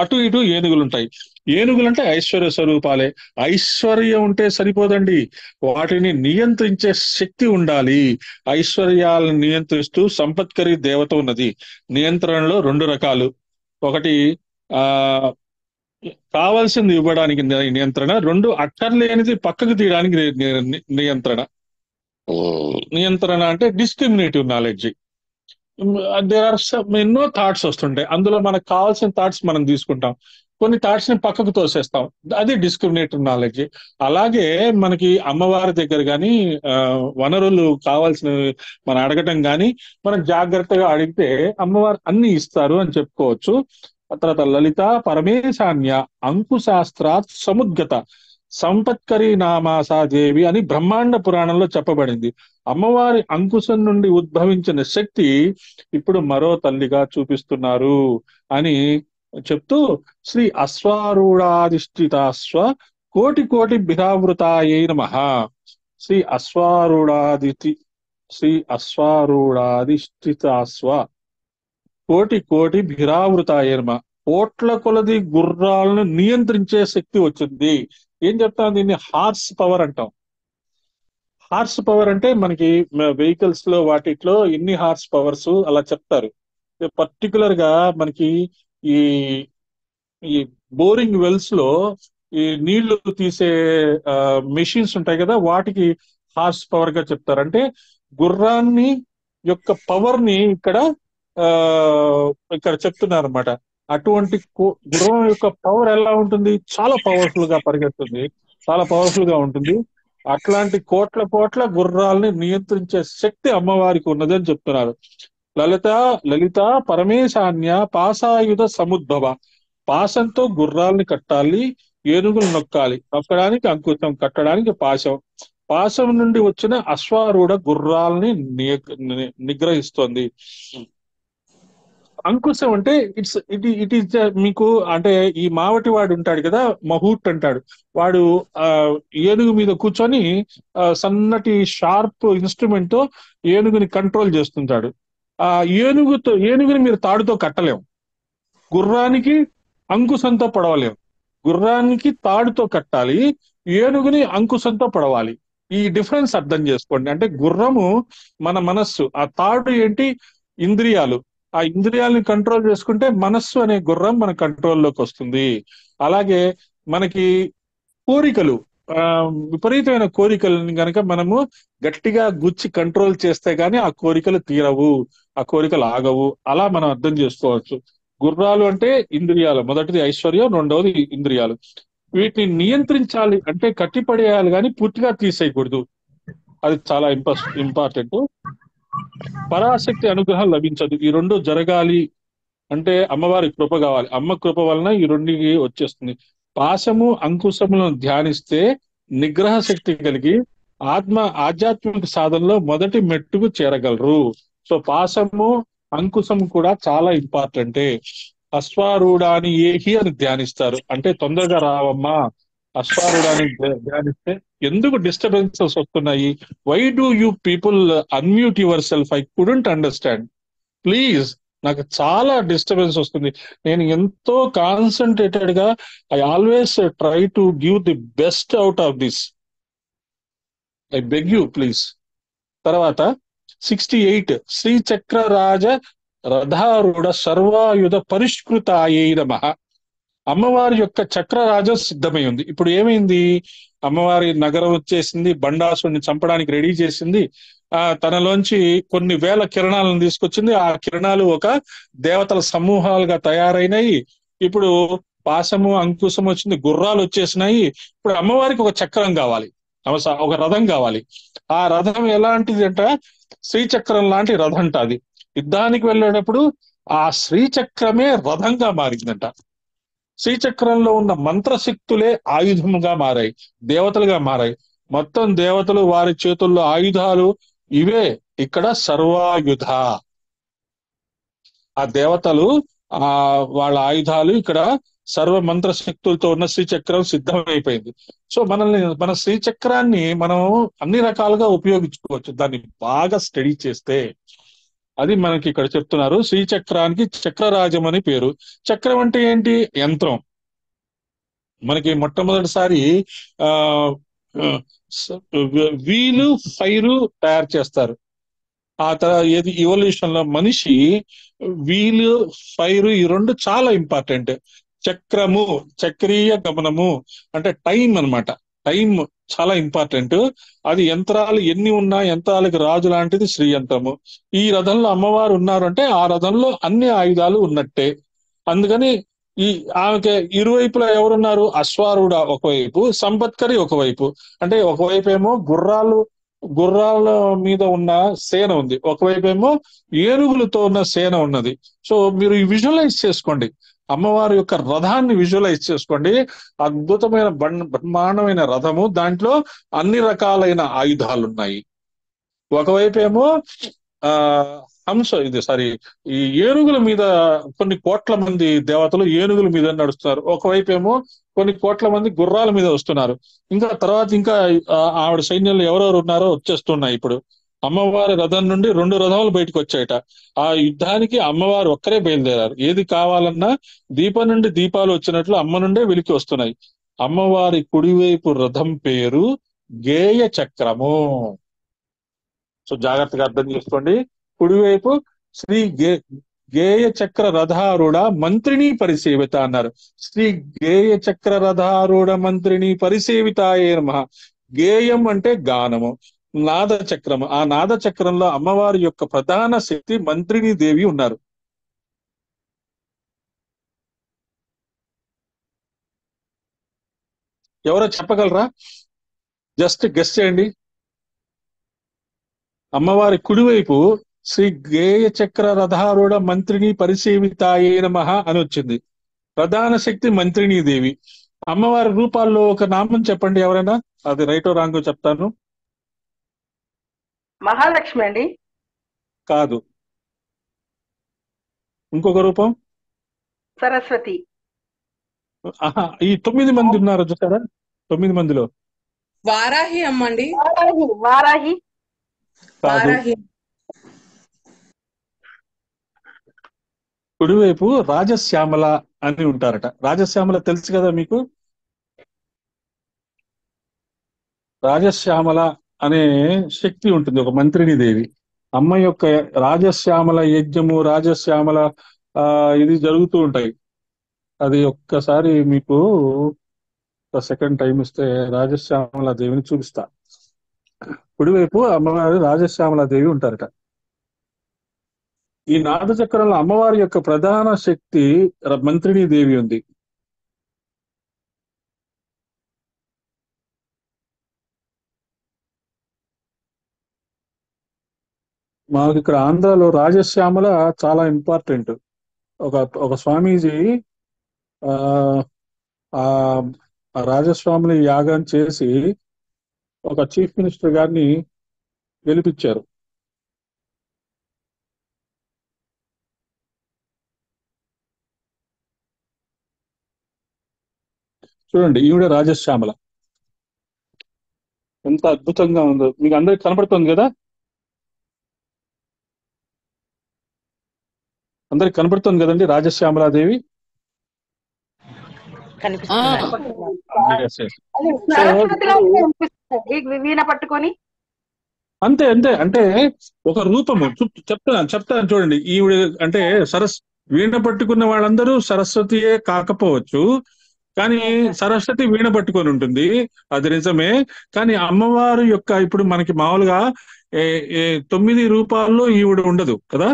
A: అటు ఇటు ఏనుగులు ఉంటాయి. ఏనుగులంటే ఐశ్వర్య స్వరూపాలే. ఐశ్వర్యం ఉంటే సరిపోదండి, వాటిని నియంత్రించే శక్తి ఉండాలి. ఐశ్వర్యాలను నియంత్రిస్తూ సంపత్కరి దేవత ఉన్నది. నియంత్రణలో రెండు రకాలు. ఒకటి ఆ కావాల్సింది ఇవ్వడానికి నియంత్రణ, రెండు అక్కర్లేనిది పక్కకు తీయడానికి నియంత్రణ. నియంత్రణ అంటే డిస్క్రిమినేటివ్ నాలెడ్జ్. దేర్ ఆర్ ఎన్నో థాట్స్ వస్తుంటాయి, అందులో మనకు కావాల్సిన థాట్స్ మనం తీసుకుంటాం, కొన్ని థాట్స్ ని పక్కకు తోసేస్తాం. అది డిస్క్రిమినేటివ్ నాలెడ్జ్. అలాగే మనకి అమ్మవారి దగ్గర కానీ వనరులు కావాల్సినవి మనం అడగటం కానీ మనం జాగ్రత్తగా అడిగితే అమ్మవారు అన్ని ఇస్తారు అని చెప్పుకోవచ్చు. ఆ తర్వాత లలిత పరమేశాన్య అంకుశాస్త్రాత్ సముద్గత సంపత్కరి నామాసాదేవి అని బ్రహ్మాండ పురాణంలో చెప్పబడింది. అమ్మవారి అంకుశం నుండి ఉద్భవించిన శక్తి ఇప్పుడు మరో తల్లిగా చూపిస్తున్నారు అని చెప్తూ, శ్రీ అశ్వారూఢాధిష్ఠితాశ్వ కోటి కోటి బిరావృతాయై నమః. శ్రీ శ్రీ అశ్వారూఢాధిష్ఠితాశ్వ కోటి కోటి భిరావృతాయై నమః. కోట్ల కొలది గుర్రాలను నియంత్రించే శక్తి వచ్చింది. ఏం చెప్తాం, దీన్ని హార్స్ పవర్ అంటాం. హార్స్ పవర్ అంటే మనకి వెహికల్స్ లో వాటిట్లో ఎన్ని హార్స్ పవర్స్ అలా చెప్తారు. పర్టికులర్ గా మనకి ఈ ఈ బోరింగ్ వెల్స్ లో ఈ నీళ్లు తీసే మెషిన్స్ ఉంటాయి కదా, వాటికి హార్స్ పవర్ గా చెప్తారు. అంటే గుర్రాన్ని యొక్క పవర్ ని ఆ ఇక్కడ చెప్తున్నారు అనమాట. అటువంటి గుర్రం యొక్క పవర్ ఎలా ఉంటుంది, చాలా పవర్ఫుల్ గా పరిగెత్తుంది, చాలా పవర్ఫుల్ గా ఉంటుంది. అట్లాంటి కోట్ల కోట్ల గుర్రాలని నియంత్రించే శక్తి అమ్మవారికి ఉన్నదని చెప్తున్నారు. లలిత లలిత పరమేశాన్య పాసాయుధ సముద్భవ. పాసంతో గుర్రాలని కట్టాలి, ఏనుగులు నొక్కాలి, నొక్కడానికి అంకుశం, కట్టడానికి పాశం. పాశం నుండి వచ్చిన అశ్వారూఢ గుర్రాలని నిగ్రహిస్తోంది. అంకుశం అంటే ఇట్ ఈస్ మీకు అంటే ఈ మావటి వాడు ఉంటాడు కదా, మహూట్ అంటాడు, వాడు ఏనుగు మీద కూర్చొని సన్నటి షార్ప్ ఇన్స్ట్రుమెంట్ తో ఏనుగుని కంట్రోల్ చేస్తుంటాడు. ఆ ఏనుగుని మీరు తాడుతో కట్టలేం, గుర్రానికి అంకుశంతో పడవలేం. గుర్రానికి తాడుతో కట్టాలి, ఏనుగుని అంకుశంతో పడవాలి. ఈ డిఫరెన్స్ అర్థం చేసుకోండి. అంటే గుర్రము మన మనస్సు, ఆ తాడు ఏంటి, ఇంద్రియాలు. ఆ ఇంద్రియాలని కంట్రోల్ చేసుకుంటే మనస్సు అనే గుర్రం మన కంట్రోల్లోకి వస్తుంది. అలాగే మనకి కోరికలు, విపరీతమైన కోరికలను కనుక మనము గట్టిగా గుచ్చి కంట్రోల్ చేస్తే గానీ ఆ కోరికలు తీరవు, ఆ కోరికలు ఆగవు. అలా మనం అర్థం చేసుకోవచ్చు. గుర్రాలు అంటే ఇంద్రియాలు, మొదటిది ఐశ్వర్యం, రెండవది ఇంద్రియాలు. వీటిని నియంత్రించాలి అంటే కట్టిపడేయాలి కానీ పూర్తిగా తీసేయకూడదు. అది చాలా ఇంపార్టెంట్. పరాశక్తి అనుగ్రహం లభించదు. ఈ రెండు జరగాలి అంటే అమ్మవారి కృప కావాలి. అమ్మ కృప వలన ఈ రెండుకి వచ్చేస్తుంది. పాశము అంకుశములను ధ్యానిస్తే నిగ్రహ శక్తి కలిగి ఆధ్యాత్మిక సాధనలో మొదటి మెట్టుకు చేరగలరు. సో పాశము అంకుశము కూడా చాలా ఇంపార్టెంటే. అశ్వారూఢాని ఏహి అని ధ్యానిస్తారు, అంటే తొందరగా రావమ్మా. అశ్వారూఢాన్ని ధ్యానిస్తే ఎందుకు డిస్టర్బెన్సెస్ వస్తున్నాయి, why do you people unmute yourself, I couldn't understand please. నాకు చాలా డిస్టర్బెన్స్ వస్తుంది, నేను ఎంతో కాన్సన్ట్రేటెడ్ గా I always try to give the best out of this, I beg you please. తర్వాత 68 శ్రీచక్రరాజ రథారూఢ సర్వాయుధ పరిష్కృతాయై నమః. అమ్మవారి యొక్క చక్రరాజం సిద్ధమై ఉంది. ఇప్పుడు ఏమైంది, అమ్మవారి నగరం వచ్చేసింది, బండాసుని చంపడానికి రెడీ చేసింది. తనలోంచి కొన్ని వేల కిరణాలను తీసుకొచ్చింది. ఆ కిరణాలు ఒక దేవతల సమూహాలుగా తయారైనాయి. ఇప్పుడు పాశము అంకుశం వచ్చింది, గుర్రాలు వచ్చేసినాయి. ఇప్పుడు అమ్మవారికి ఒక చక్రం కావాలి, ఒక రథం కావాలి. ఆ రథం ఎలాంటిది అంట, శ్రీచక్రం లాంటి రథం అంట. అది యుద్ధానికి వెళ్ళేటప్పుడు ఆ శ్రీచక్రమే రథంగా మారిందంట. శ్రీచక్రంలో ఉన్న మంత్రశక్తులే ఆయుధముగా మారాయి, దేవతలుగా మారాయి. మొత్తం దేవతలు వారి చేతుల్లో ఆయుధాలు ఇవే. ఇక్కడ సర్వాయుధ, ఆ దేవతలు వాళ్ళ ఆయుధాలు, ఇక్కడ సర్వ మంత్ర శక్తులతో ఉన్న శ్రీచక్రం సిద్ధమైపోయింది. సో మన శ్రీచక్రాన్ని మనం అన్ని రకాలుగా ఉపయోగించుకోవచ్చు, దాన్ని బాగా స్టడీ చేస్తే. అది మనకి ఇక్కడ చెప్తున్నారు. శ్రీచక్రానికి చక్రరాజం అని పేరు. చక్రం అంటే ఏంటి, యంత్రం. మనకి మొట్టమొదటిసారి ఆ వీలు ఫైరు తయారు చేస్తారు. ఆ తర్వాత ఏది ఇవల్యూషన్ లో మనిషి వీలు ఫైర్ ఈ రెండు చాలా ఇంపార్టెంట్. చక్రము, చక్రీయ గమనము అంటే టైం అన్నమాట. టైం చాలా ఇంపార్టెంట్. అది యంత్రాలు ఎన్ని ఉన్నా యంత్రాలకు రాజు లాంటిది శ్రీ యంత్రము. ఈ రథంలో అమ్మవారు ఉన్నారు అంటే ఆ రథంలో అన్ని ఆయుధాలు ఉన్నట్టే. అందుకని ఈ ఆమెకి ఇరువైపులా ఎవరున్నారు? అశ్వారూఢ ఒకవైపు, సంపత్కరి ఒకవైపు. అంటే ఒకవైపు ఏమో గుర్రాల మీద ఉన్న సేన ఉంది, ఒకవైపు ఏమో ఏనుగులతో ఉన్న సేన ఉన్నది. సో మీరు విజువలైజ్ చేసుకోండి, అమ్మవారి యొక్క రథాన్ని విజువలైజ్ చేసుకోండి. అద్భుతమైన బ్రహ్మాండమైన రథము, దాంట్లో అన్ని రకాలైన ఆయుధాలు ఉన్నాయి. ఒకవైపు ఏమో ఆ హంస ఇది సారీ ఈ ఏనుగుల మీద కొన్ని కోట్ల మంది దేవతలు ఏనుగుల మీద నడుస్తున్నారు. ఒకవైపు ఏమో కొన్ని కోట్ల మంది గుర్రాల మీద వస్తున్నారు. ఇంకా తర్వాత ఇంకా ఆవిడ సైన్యంలో ఎవరెవరు ఉన్నారో వచ్చేస్తున్నాయి. ఇప్పుడు అమ్మవారి రథం నుండి 2 రథాలు బయటకు వచ్చాయట. ఆ యుద్ధానికి అమ్మవారు ఒక్కరే బయలుదేరారు. ఏది కావాలన్నా దీపం నుండి దీపాలు వచ్చినట్లు అమ్మ నుండే వెలికి వస్తున్నాయి. అమ్మవారి కుడివైపు రథం పేరు గేయ చక్రము. సో జాగ్రత్తగా అర్థం చేసుకోండి. కుడివైపు శ్రీ గేయ చక్ర రథారూఢ మంత్రిని పరిసేవిత అన్నారు. శ్రీ గేయ చక్ర రథారూఢ మంత్రిని పరిసేవితాయే నమః. గేయం అంటే గానము, నాద చక్రము. ఆ నాద చక్రంలో అమ్మవారి యొక్క ప్రధాన శక్తి మంత్రిని దేవి ఉన్నారు. ఎవరో చెప్పగలరా? జస్ట్ గెస్ చేయండి. అమ్మవారి కుడివైపు శ్రీ గేయ చక్ర రథారూఢ మంత్రిని పరిసేవితాయే నమః అని వచ్చింది. ప్రధాన శక్తి మంత్రిని దేవి. అమ్మవారి రూపాల్లో ఒక నామం చెప్పండి ఎవరైనా, అది రైటో రాంగో చెప్తాను.
B: మహాలక్ష్మి అండి.
A: కాదు, ఇంకొక రూపం.
B: సరస్వతి.
A: ఆహా, ఈ 9 మంది ఉన్నారు చూసారా, 9 మందిలో
C: వారాహి అమ్మండి.
B: వారాహి.
A: కాదు.
C: వారాహి.
A: కుడివైపు రాజశ్యామల అని ఉంటారట. రాజశ్యామల తెలుసు కదా మీకు? రాజశ్యామల అనే శక్తి ఉంటుంది, ఒక మంత్రిని దేవి. అమ్మ యొక్క రాజశ్యామల యజ్ఞము, రాజశ్యామల ఇది జరుగుతూ ఉంటాయి. అది ఒక్కసారి మీకు ఒక సెకండ్ టైం ఇస్తే రాజశ్యామల దేవిని చూపిస్తా. కుడివైపు అమ్మవారి రాజశ్యామల దేవి ఉంటారట. ఈ నాద చక్రంలో అమ్మవారి యొక్క ప్రధాన శక్తి మంత్రిని దేవి ఉంది. మాకు ఇక్కడ ఆంధ్రాలో రాజశ్యామల చాలా ఇంపార్టెంట్. ఒక ఒక స్వామీజీ ఆ ఆ రాజస్వాముని యాగం చేసి ఒక చీఫ్ మినిస్టర్ గారిని గెలిపించారు. చూడండి, ఈవిడ రాజశ్యామల ఎంత అద్భుతంగా ఉందో మీకు అందరికి కనపడుతుంది కదా? అందరికి కనపడుతుంది కదండి రాజశ్యామలాదేవి?
B: వీణ పట్టుకొని
A: అంతే అంతే. అంటే ఒక రూపము చెప్తాను చూడండి. ఈవిడ అంటే వీణ పట్టుకున్న వాళ్ళందరూ సరస్వతియే కాకపోవచ్చు, కానీ సరస్వతి వీణ పట్టుకొని ఉంటుంది, అది నిజమే. కానీ అమ్మవారు యొక్క ఇప్పుడు మనకి మామూలుగా 9 రూపాల్లో ఈవిడ ఉండదు కదా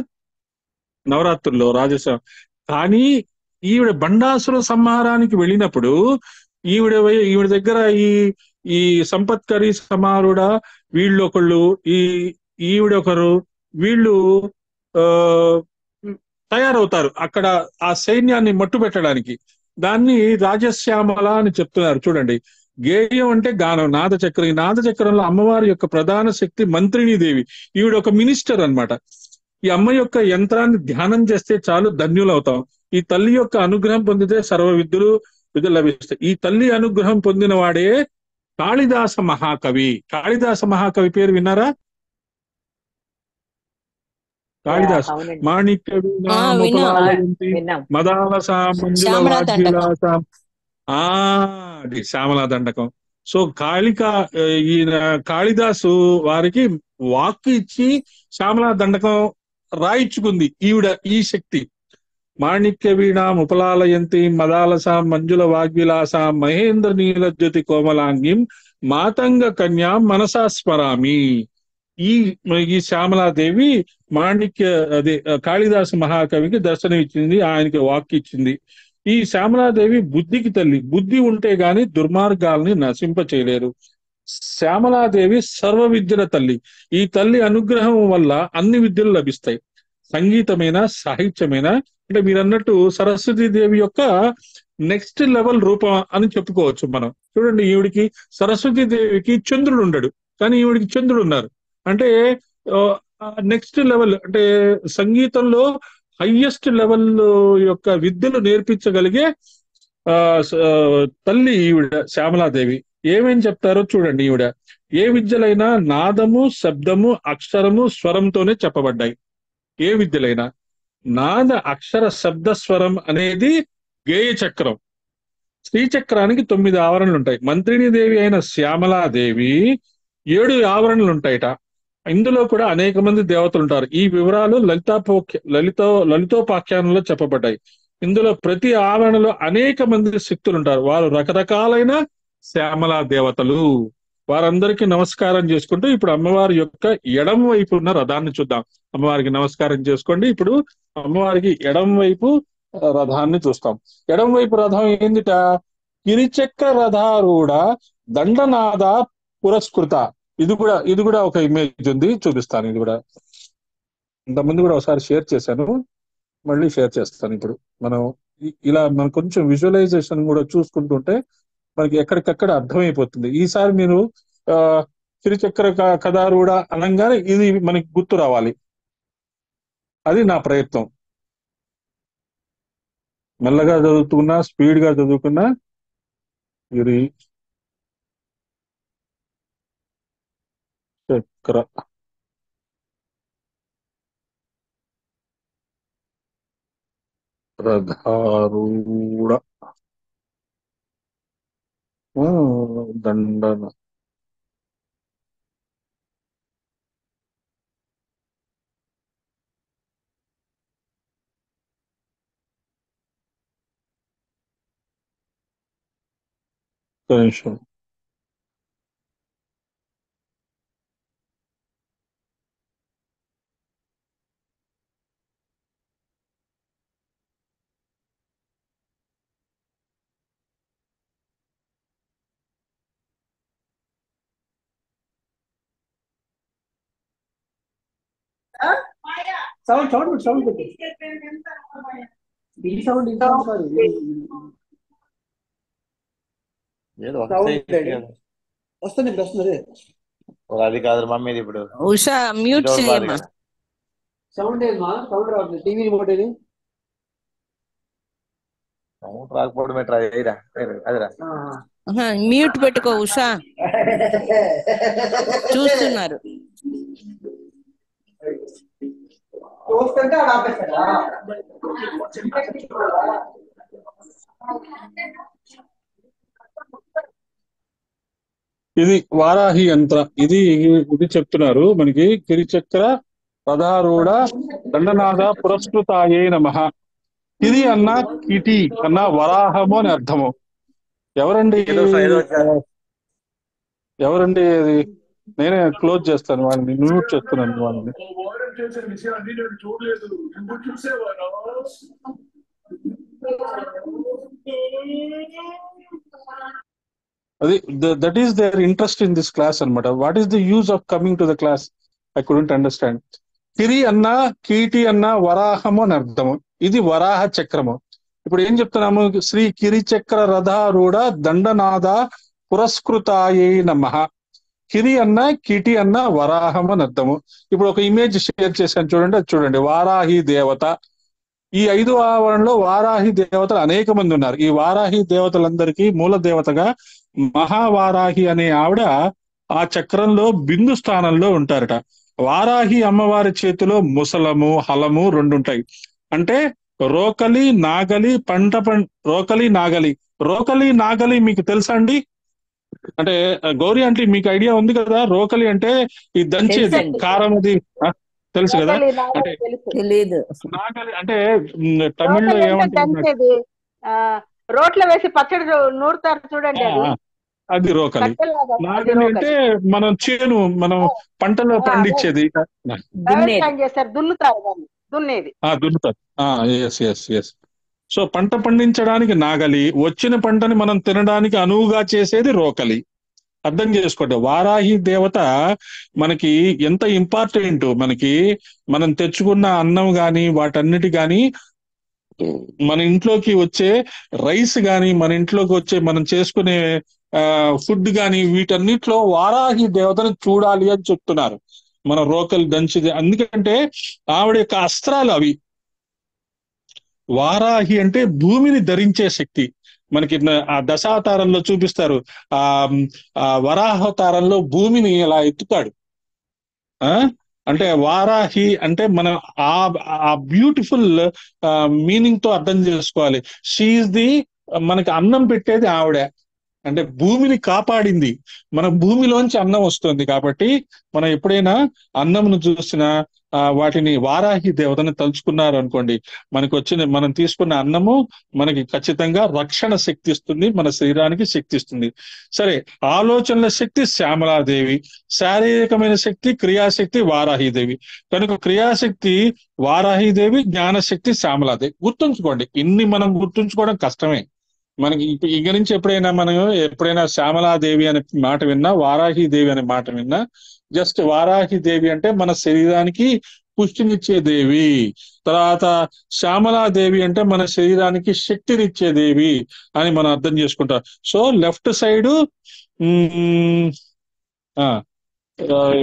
A: నవరాత్రుల్లో రాజస్వామి. కానీ ఈవిడ బండాసుర సంహారానికి వెళ్ళినప్పుడు ఈవిడ దగ్గర ఈ సంపత్కరి సమారుడ వీళ్ళొకళ్ళు, ఈవిడొకరు, వీళ్ళు తయారవుతారు అక్కడ ఆ సైన్యాన్ని మట్టు పెట్టడానికి. దాన్ని రాజశ్యామల అని చెప్తున్నారు. చూడండి, గేయం అంటే గానం, నాదచక్రం. ఈ నాదచక్రంలో అమ్మవారి యొక్క ప్రధాన శక్తి మంత్రిని దేవి. ఈవిడ ఒక మినిస్టర్ అన్నమాట. ఈ అమ్మ యొక్క యంత్రాన్ని ధ్యానం చేస్తే చాలు ధన్యులవుతాం. ఈ తల్లి యొక్క అనుగ్రహం పొందితే సర్వ విద్యలు లభిస్తాయి. ఈ తల్లి అనుగ్రహం పొందిన వాడే కాళిదాస మహాకవి. కాళిదాస మహాకవి పేరు విన్నారా? కాళిదాస్ మాణిక్య మదాలస మంజుల వాద్యులాస ఆ అది శ్యామలా దండకం. సో ఈయన కాళిదాసు వారికి వాక్కు ఇచ్చి శ్యామలా దండకం రాయించుకుంది ఈవిడ, ఈ శక్తి. మాణిక్య వీణాం ఉపలాలయంతి మదాలసాం మంజుల వాగ్విలాసాం మహేంద్ర నీలజ్యోతి కోమలాంగిం మాతంగ కన్యాం మనసా స్మరామి. ఈ ఈ శ్యామలాదేవి మాణిక్య అదే కాళిదాసు మహాకవికి దర్శనం ఇచ్చింది, ఆయనకి వాక్కు ఇచ్చింది. ఈ శ్యామలాదేవి బుద్ధికి తల్లి. బుద్ధి ఉంటే గాని దుర్మార్గాల్ని నశింప చేయలేరు. శ్యామలాదేవి సర్వ విద్యల తల్లి. ఈ తల్లి అనుగ్రహం వల్ల అన్ని విద్యలు లభిస్తాయి. సంగీతమైన, సాహిత్యమైన, అంటే మీరు అన్నట్టు సరస్వతీ దేవి యొక్క నెక్స్ట్ లెవెల్ రూపం అని చెప్పుకోవచ్చు మనం. చూడండి, ఈవిడికి సరస్వతీ దేవికి చంద్రుడు ఉండడు, కానీ ఈవిడికి చంద్రుడు ఉన్నారు. అంటే నెక్స్ట్ లెవెల్, అంటే సంగీతంలో హయ్యెస్ట్ లెవెల్ యొక్క విద్యలు నేర్పించగలిగే తల్లి ఈవిడ శ్యామలాదేవి. ఏమేం చెప్తారో చూడండి. ఈవిడ ఏ విద్యలైనా నాదము, శబ్దము, అక్షరము, స్వరంతోనే చెప్పబడ్డాయి. ఏ విద్యలైనా నాద, అక్షర, శబ్ద, స్వరం అనేది గేయ చక్రం. శ్రీచక్రానికి 9 ఆవరణలు ఉంటాయి. మంత్రిని దేవి అయిన శ్యామలాదేవి 7 ఆవరణలు ఉంటాయట. ఇందులో కూడా అనేక మంది దేవతలు ఉంటారు. ఈ వివరాలు లలితోపాఖ్యానంలో చెప్పబడ్డాయి. ఇందులో ప్రతి ఆవరణలో అనేక మంది శక్తులు ఉంటారు. వారు రకరకాలైన శ్యామలా దేవతలు. వారందరికీ నమస్కారం చేసుకుంటూ ఇప్పుడు అమ్మవారి యొక్క ఎడమ వైపు ఉన్న రథాన్ని చూద్దాం. అమ్మవారికి నమస్కారం చేసుకోండి. ఇప్పుడు అమ్మవారికి ఎడమ వైపు రథాన్ని చూస్తాం. ఎడమ వైపు రథం ఏందిట? గిరిచక్ర రథారూఢ దండనాద పురస్కృత. ఇది కూడా ఒక ఇమేజ్ ఉంది, చూపిస్తాను. ఇది కూడా ఇంతకుముందు కూడా ఒకసారి షేర్ చేశాను, మళ్ళీ షేర్ చేస్తాను. ఇప్పుడు మనం మనం కొంచెం విజువలైజేషన్ కూడా చూసుకుంటుంటే మనకి ఎక్కడికక్కడ అర్థమైపోతుంది. ఈసారి మీరు గిరిచక్ర కథారూఢ అనగానే ఇది మనకి గుర్తు రావాలి. అది నా ప్రయత్నం. మెల్లగా చదువుతున్నా, స్పీడ్ గా చదువుకున్నా. గిరి చక్ర రథారూఢ దండన నిమిషం.
D: సౌండ్ పెట్టు. ఈ సౌండ్
E: ఏదో
D: వస్తుంది. ఇప్పుడు వస్తుంది.
E: అది కాదు మమ్మీ, ఇప్పుడు
F: ఉషా మ్యూట్ చేయమ్మా.
D: సౌండ్ ఏమా? సౌండ్ రావట్లేదు. టీవీ రిమోట్ ఏది?
E: సౌండ్ రాకపోవడమే ట్రై చేయరా. అదిరా
F: మ్యూట్ పెట్టుకో ఉషా, చూస్తున్నారు.
A: ఇది వారాహి యంత్ర. ఇది చెప్తున్నారు మనకి. గిరిచక్ర రథారూఢ దండనాథ పురస్కృతాయే నమః. కిరి అన్న కిటి అన్న వరాహము అని అర్థము. ఎవరండి అది? నేనే క్లోజ్ చేస్తాను వాళ్ళని, మ్యూట్ చేస్తున్నాను వాళ్ళని. అది that is their interest in this class అనమాట. What is the use of coming to the class? I couldn't understand. కిరి అన్న కీటి అన్న వరాహము అని అర్థము. ఇది వరాహ చక్రము. ఇప్పుడు ఏం చెప్తున్నాము? శ్రీ కిరిచక్ర రథారూఢ దండనాథ పురస్కృతాయే నమః. కిరి అన్న కీటి అన్న వరాహం అని అర్థము. ఇప్పుడు ఒక ఇమేజ్ షేర్ చేశాను చూడండి. అది చూడండి. వారాహి దేవత. ఈ 5 ఆవరణలో వారాహి దేవతలు అనేక మంది ఉన్నారు. ఈ వారాహి దేవతలందరికీ మూల దేవతగా మహావారాహి అనే ఆవిడ ఆ చక్రంలో బిందు స్థానంలో ఉంటారట. వారాహి అమ్మవారి చేతిలో ముసలము, హలము 2 ఉంటాయి. అంటే రోకలి నాగలి, రోకలి నాగలి రోకలి నాగలి మీకు తెలుసా అండి? అంటే గౌరీ అంటే మీకు ఐడియా ఉంది కదా, రోకలి అంటే ఈ దంచేది
F: తెలుసండి.
A: కారం అది. ఆ, తెలుసు కదా.
B: రోకలి
A: అంటే
B: నాగలి తెలుసు.
F: తెలీదు.
A: నాగలి అంటే తమిళ్లో
B: రోకలి అంటే
A: ఏమంటారు?
B: దంచేది. ఆ, రోట్లో వేసి పచ్చడి నూరుతారు చూడండి, అది
A: అది రోకలి.
B: కట్టెలాగా, అది
A: నాగలి అంటే
B: రోకలి.
A: మనం మనం పంటలో
B: అదే
A: పండించేది.
F: దున్నేది.
B: చేస్తారు, దున్నుతారు దాన్ని, దున్నేది.
A: దున్నుతారు. Yes yes yes. సో పంట పండించడానికి నాగలి, వచ్చిన పంటని మనం తినడానికి అనువుగా చేసేది రోకలి. అర్థం చేసుకోండి, వారాహి దేవత మనకి ఎంత ఇంపార్టెంట్. మనకి మనం తెచ్చుకున్న అన్నం గాని వాటన్నిటి గాని, మన ఇంట్లోకి వచ్చే రైస్ గాని, మన ఇంట్లోకి వచ్చే మనం చేసుకునే ఫుడ్ గాని, వీటన్నిటిలో వారాహి దేవతను చూడాలి అని చెప్తున్నారు. మన రోకలి దంచిది, ఎందుకంటే ఆవిడ యొక్క అస్త్రాలు అవి. వారాహి అంటే భూమిని ధరించే శక్తి. మనకి ఆ దశావతారంలో చూపిస్తారు. ఆ ఆ వరాహవతారంలో భూమిని ఇలా ఎత్తుతాడు. ఆ అంటే వారాహి అంటే మనం ఆ ఆ బ్యూటిఫుల్ మీనింగ్ తో అర్థం చేసుకోవాలి. షీఈ్ ది, మనకి అన్నం పెట్టేది ఆవిడ. అంటే భూమిని కాపాడింది. మన భూమిలోంచి అన్నం వస్తుంది కాబట్టి మనం ఎప్పుడైనా అన్నంను చూసినా వాటిని వారాహి దేవతని తలుచుకున్నారు అనుకోండి, మనం తీసుకున్న అన్నము మనకి ఖచ్చితంగా రక్షణ శక్తి ఇస్తుంది, మన శరీరానికి శక్తి ఇస్తుంది. సరే, ఆలోచనల శక్తి శ్యామలాదేవి, శారీరకమైన శక్తి క్రియాశక్తి వారాహిదేవి. కనుక క్రియాశక్తి వారాహిదేవి, జ్ఞానశక్తి శ్యామలాదేవి. గుర్తుంచుకోండి, ఇన్ని మనం గుర్తుంచుకోవడం కష్టమే. మనకి ఇక నుంచి ఎప్పుడైనా శ్యామలాదేవి అనే మాట విన్నా, వారాహిదేవి అనే మాట విన్నా, జస్ట్ వారాహిదేవి అంటే మన శరీరానికి పుష్టినిచ్చే దేవి, తర్వాత శ్యామలాదేవి అంటే మన శరీరానికి శక్తినిచ్చే దేవి అని మనం అర్థం చేసుకుంటాం. సో లెఫ్ట్ సైడ్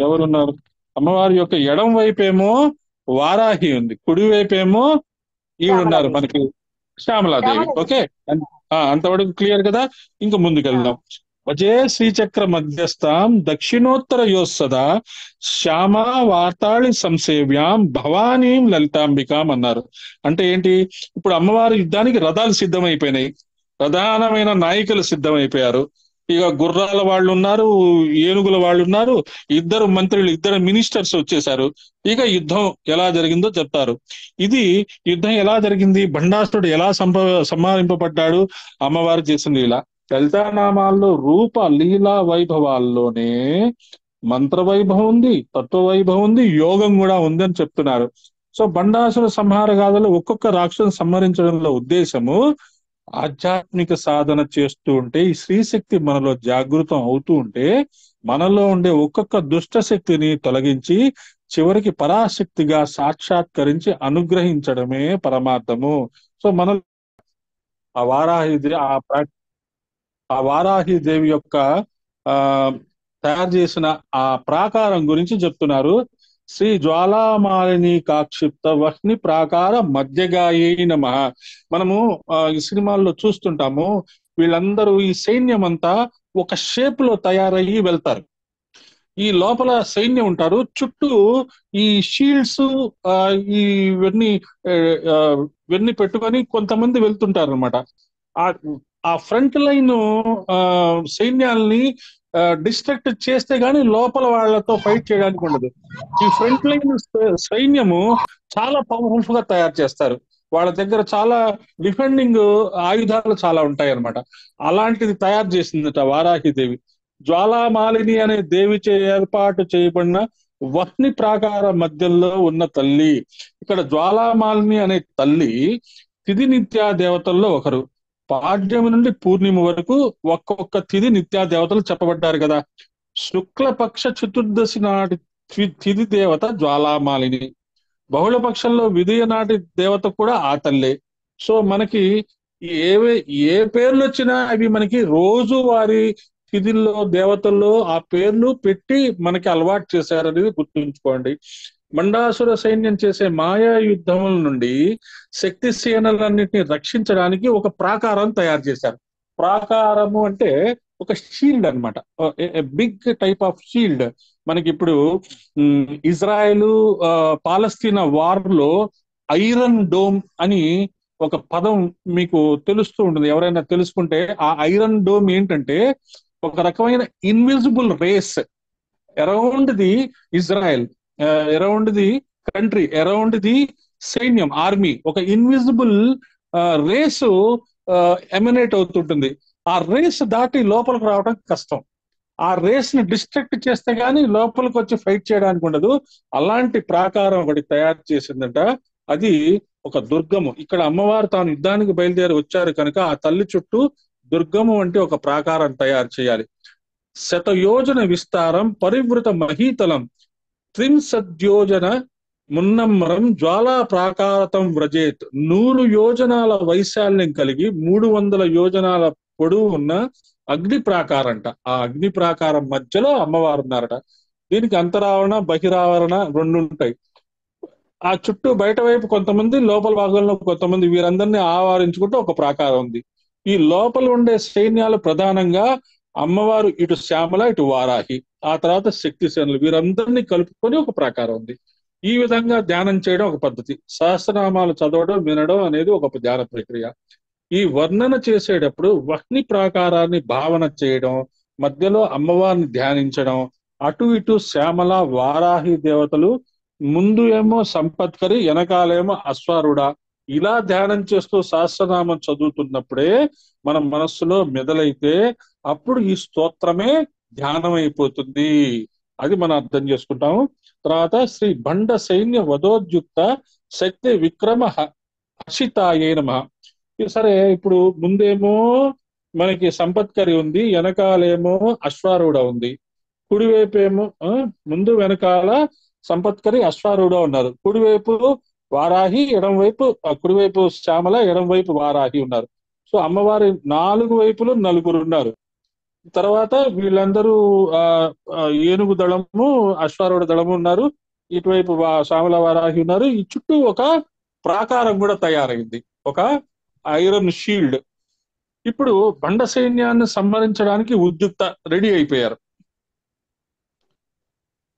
A: ఎవరున్నారు? అమ్మవారి యొక్క ఎడం వైపేమో వారాహి ఉంది, కుడి వైపేమో ఈవిడున్నారు మనకి శ్యామలాదేవి. ఓకే, అంతవరకు క్లియర్ కదా. ఇంకా ముందుకెళ్దాం. వజే శ్రీచక్ర మధ్యస్థాం దక్షిణోత్తర యోత్సదా శ్యామా వార్తాళి సంసేవ్యాం భవానీం లలితాంబికాం అన్నారు. అంటే ఏంటి? ఇప్పుడు అమ్మవారి యుద్ధానికి రథాలు సిద్ధమైపోయినాయి, ప్రధానమైన నాయకులు సిద్ధమైపోయారు. ఇక గుర్రాల వాళ్ళు ఉన్నారు, ఏనుగుల వాళ్ళు ఉన్నారు, ఇద్దరు మంత్రులు, ఇద్దరు మినిస్టర్స్ వచ్చేసారు. ఇక యుద్ధం ఎలా జరిగిందో చెప్తారు. యుద్ధం ఎలా జరిగింది, భండాసురుడు ఎలా సంహరింపబడ్డాడు, అమ్మవారు చేసిన లీల. లలితానామాల్లో రూప లీలా వైభవాల్లోనే మంత్ర వైభవం ఉంది, తత్వ వైభవం ఉంది, యోగం కూడా ఉందని చెప్తున్నారు. సో భండాసుర సంహార గాథలో ఒక్కొక్క రాక్షసుని సంహరించడంలో ఉద్దేశము ఆధ్యాత్మిక సాధన చేస్తూ ఉంటే, ఈ స్త్రీశక్తి మనలో జాగృతం అవుతూ ఉంటే, మనలో ఉండే ఒక్కొక్క దుష్ట శక్తిని తొలగించి చివరికి పరాశక్తిగా సాక్షాత్కరించి అనుగ్రహించడమే పరమార్థము. సో మన ఆ వారాహిదేవి యొక్క తయారు చేసిన ఆ ప్రాకారం గురించి చెప్తున్నారు. శ్రీ జ్వాలామాలిని కాక్షిప్త వహ్ని ప్రాకార మధ్యగాయే నమః. మనము ఈ సినిమాల్లో చూస్తుంటాము, వీళ్ళందరూ ఈ సైన్యం అంతా ఒక షేప్ లో తయారయ్యి వెళ్తారు. ఈ లోపల సైన్యం ఉంటారు, చుట్టూ ఈ షీల్డ్స్ ఇవన్నీ పెట్టుకొని కొంతమంది వెళ్తుంటారు అనమాట. ఆ ఫ్రంట్ లైన్ సైన్యాల్ని డిస్ట్రాక్ట్ చేస్తే గానీ లోపల వాళ్ళతో ఫైట్ చేయడానికి ఉండదు. ఈ ఫ్రంట్ లైన్ సైన్యము చాలా పవర్ఫుల్ గా తయారు చేస్తారు. వాళ్ళ దగ్గర చాలా డిఫెండింగ్ ఆయుధాలు చాలా ఉంటాయి అన్నమాట. అలాంటిది తయారు చేసిందట వారాహిదేవి. జ్వాలామాలిని అనే దేవిచే ఏర్పాటు చేయబడిన వహ్ని ప్రాకార మధ్యలో ఉన్న తల్లి. ఇక్కడ జ్వాలామాలిని అనే తల్లి తిథి నిత్యా దేవతల్లో ఒకరు. పాడ్యమి నుండి పూర్ణిమ వరకు ఒక్కొక్క తిథి నిత్యా దేవతలు చెప్పబడ్డారు కదా. శుక్లపక్ష చతుర్దశి నాటి తిథి దేవత జ్వాలామాలిని, బహుళ పక్షంలో విదయ నాటి దేవత కూడా ఆ తల్లే. సో మనకి ఏ పేర్లు వచ్చినా అవి మనకి రోజు వారి తిథిల్లో దేవతల్లో ఆ పేర్లు పెట్టి మనకి అలవాటు చేశారనేది గుర్తుంచుకోండి. మండాసుర సైన్యం చేసే మాయా యుద్ధముల నుండి శక్తి సేనలన్నింటినీ రక్షించడానికి ఒక ప్రాకారం తయారు చేశారు. ప్రాకారము అంటే ఒక షీల్డ్ అనమాట, బిగ్ టైప్ ఆఫ్ షీల్డ్. మనకి ఇప్పుడు ఇజ్రాయెల్ పాలస్తీనా వార్ లో ఐరన్ డోమ్ అని ఒక పదం మీకు తెలుస్తూ ఉంటుంది. ఎవరైనా తెలుసుకుంటే ఆ ఐరన్ డోమ్ ఏంటంటే ఒక రకమైన invisible rays around the Israel, around the country, around the సైన్యం, ఆర్మీ, ఒక ఇన్విజిబుల్ రేసు ఎమినేట్ అవుతుంటుంది. ఆ రేస్ దాటి లోపలికి రావడం కష్టం. ఆ రేస్ ని డిస్ట్రక్ట్ చేస్తే గానీ లోపలికి వచ్చి ఫైట్ చేయడానికి ఉండదు. అలాంటి ప్రాకారం ఒకటి తయారు చేసిందంట. అది ఒక దుర్గము. ఇక్కడ అమ్మవారు తాను యుద్ధానికి బయలుదేరి వచ్చారు కనుక ఆ తల్లి చుట్టూ దుర్గము అంటే ఒక ప్రాకారం తయారు చేయాలి. శతయోజన విస్తారం పరివృత మహీతలం త్రింశద్యోజన మున్నమ్మరం జ్వాలా ప్రాకారతం వ్రజేత్. 100 యోజనాల వైశాల్యం కలిగి 300 యోజనాల పొడవు ఉన్న అగ్ని ప్రాకారంట. ఆ అగ్ని ప్రాకారం మధ్యలో అమ్మవారు ఉన్నారట. దీనికి అంతరావరణ బహిరావరణ 2 ఉంటాయి. ఆ చుట్టూ బయట వైపు కొంతమంది, లోపల భాగంలో కొంతమంది, వీరందరినీ ఆవరించుకుంటూ ఒక ప్రాకారం ఉంది. ఈ లోపల ఉండే సైన్యాలు ప్రధానంగా అమ్మవారు, ఇటు శ్యామల, ఇటు వారాహి, ఆ తర్వాత శక్తిసేనులు, వీరందరినీ కలుపుకొని ఒక ప్రాకారం ఉంది. ఈ విధంగా ధ్యానం చేయడం ఒక పద్ధతి. సహస్రనామాలు చదవడం, వినడం అనేది ఒక ధ్యాన ప్రక్రియ. ఈ వర్ణన చేసేటప్పుడు వహ్ని ప్రాకారాన్ని భావన చేయడం, మధ్యలో అమ్మవారిని ధ్యానించడం, అటు ఇటు శ్యామల వారాహి దేవతలు, ముందు ఏమో సంపత్కరి, వెనకాలేమో అశ్వారుడ, ఇలా ధ్యానం చేస్తూ సహస్రనామం చదువుతున్నప్పుడే మన మనస్సులో మెదలైతే అప్పుడు ఈ స్తోత్రమే ధ్యానం అయిపోతుంది. అది మనం అర్థం చేసుకుంటాము. తర్వాత శ్రీ బండ సైన్య వధోద్యుక్త శక్తి విక్రమ హర్షితాయే నమః. సరే, ఇప్పుడు ముందేమో మనకి సంపత్కరి ఉంది, వెనకాలేమో అశ్వారూఢ ఉంది. కుడివైపు ఏమో ముందు వెనకాల సంపత్కరి అశ్వారూఢ ఉన్నారు. కుడివైపు వారాహి, ఎడం వైపు కుడివైపు శ్యామల, ఎడం వైపు వారాహి ఉన్నారు. సో అమ్మవారి 4 వైపులు 4 ఉన్నారు. తర్వాత వీళ్ళందరూ ఏనుగు దళము, అశ్వారూఢ దళము ఉన్నారు. ఇటువైపు శ్యామల వారాహి ఉన్నారు. ఈ చుట్టూ ఒక ప్రాకారం కూడా తయారైంది, ఒక ఐరన్ షీల్డ్. ఇప్పుడు బండ సైన్యాన్ని సంహరించడానికి ఉద్యుక్త రెడీ అయిపోయారు.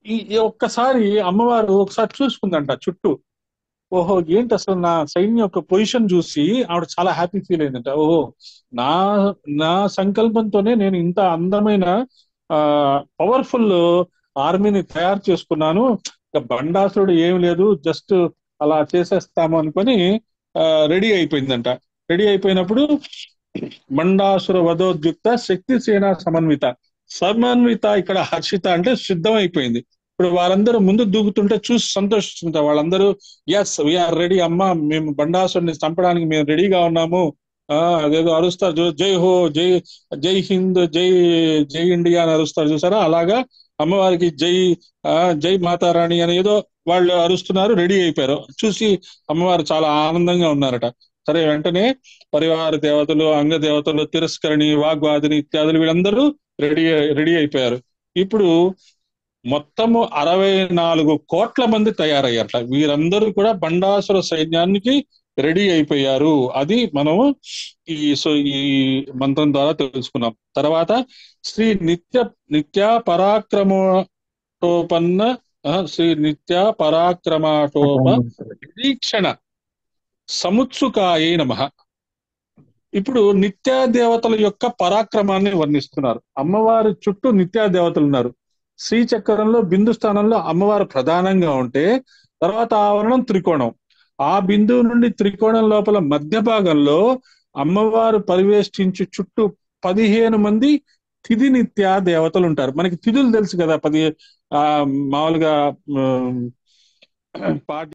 A: ఈ ఒక్కసారి అమ్మవారు ఒకసారి చూసుకుందంట చుట్టూ. ఓహో, ఏంటి అసలు నా సైన్యం యొక్క పొజిషన్ చూసి ఆవిడ చాలా హ్యాపీ ఫీల్ అయిందంట. ఓహో, నా నా సంకల్పంతోనే నేను ఇంత అందమైన పవర్ఫుల్ ఆర్మీని తయారు చేసుకున్నాను. బండాసురుడు ఏం లేదు, జస్ట్ అలా చేసేస్తాము అనుకొని రెడీ అయిపోయిందంట. రెడీ అయిపోయినప్పుడు బండాసుర వధోద్యుక్త శక్తి సేన సమన్విత ఇక్కడ హర్షిత అంటే సిద్ధం అయిపోయింది. ఇప్పుడు వాళ్ళందరూ ముందు దూకుతుంటే చూసి సంతోషిస్తుంటారు వాళ్ళందరూ. ఎస్, వీఆర్ రెడీ అమ్మా, మేము బండాసురుని చంపడానికి మేము రెడీగా ఉన్నాము. అదేదో అరుస్తారు, జై హో, జై జై హింద్, జై జై ఇండియా అని అరుస్తారు చూసారా, అలాగా అమ్మవారికి జై మాతారాణి అని ఏదో వాళ్ళు అరుస్తున్నారు, రెడీ అయిపోయారు. చూసి అమ్మవారు చాలా ఆనందంగా ఉన్నారట. సరే, వెంటనే పరివార దేవతలు, అంగ దేవతలు, తిరస్కరణి, వాగ్వాదిని ఇత్యాదులు వీళ్ళందరూ రెడీ అయిపోయారు. ఇప్పుడు మొత్తము 64 కోట్ల మంది తయారయ్యారట. వీరందరూ కూడా బండాసుర సైన్యానికి రెడీ అయిపోయారు. అది మనము ఈ మంత్రం ద్వారా తెలుసుకున్నాం. తర్వాత శ్రీ నిత్య పరాక్రమోపన్న శ్రీ నిత్య పరాక్రమాటోప నిరీక్షణ సముత్సుకాయే నమః. ఇప్పుడు నిత్యా దేవతల యొక్క పరాక్రమాన్ని వర్ణిస్తున్నారు. అమ్మవారి చుట్టూ నిత్యా దేవతలు ఉన్నారు. శ్రీచక్రంలో బిందు స్థానంలో అమ్మవారు ప్రధానంగా ఉంటే, తర్వాత ఆవరణం త్రికోణం. ఆ బిందువు నుండి త్రికోణం లోపల మధ్య భాగంలో అమ్మవారు పరివేష్టించి చుట్టూ 15 మంది తిథి నిత్యా దేవతలు ఉంటారు. మనకి తిథులు తెలుసు కదా, మామూలుగా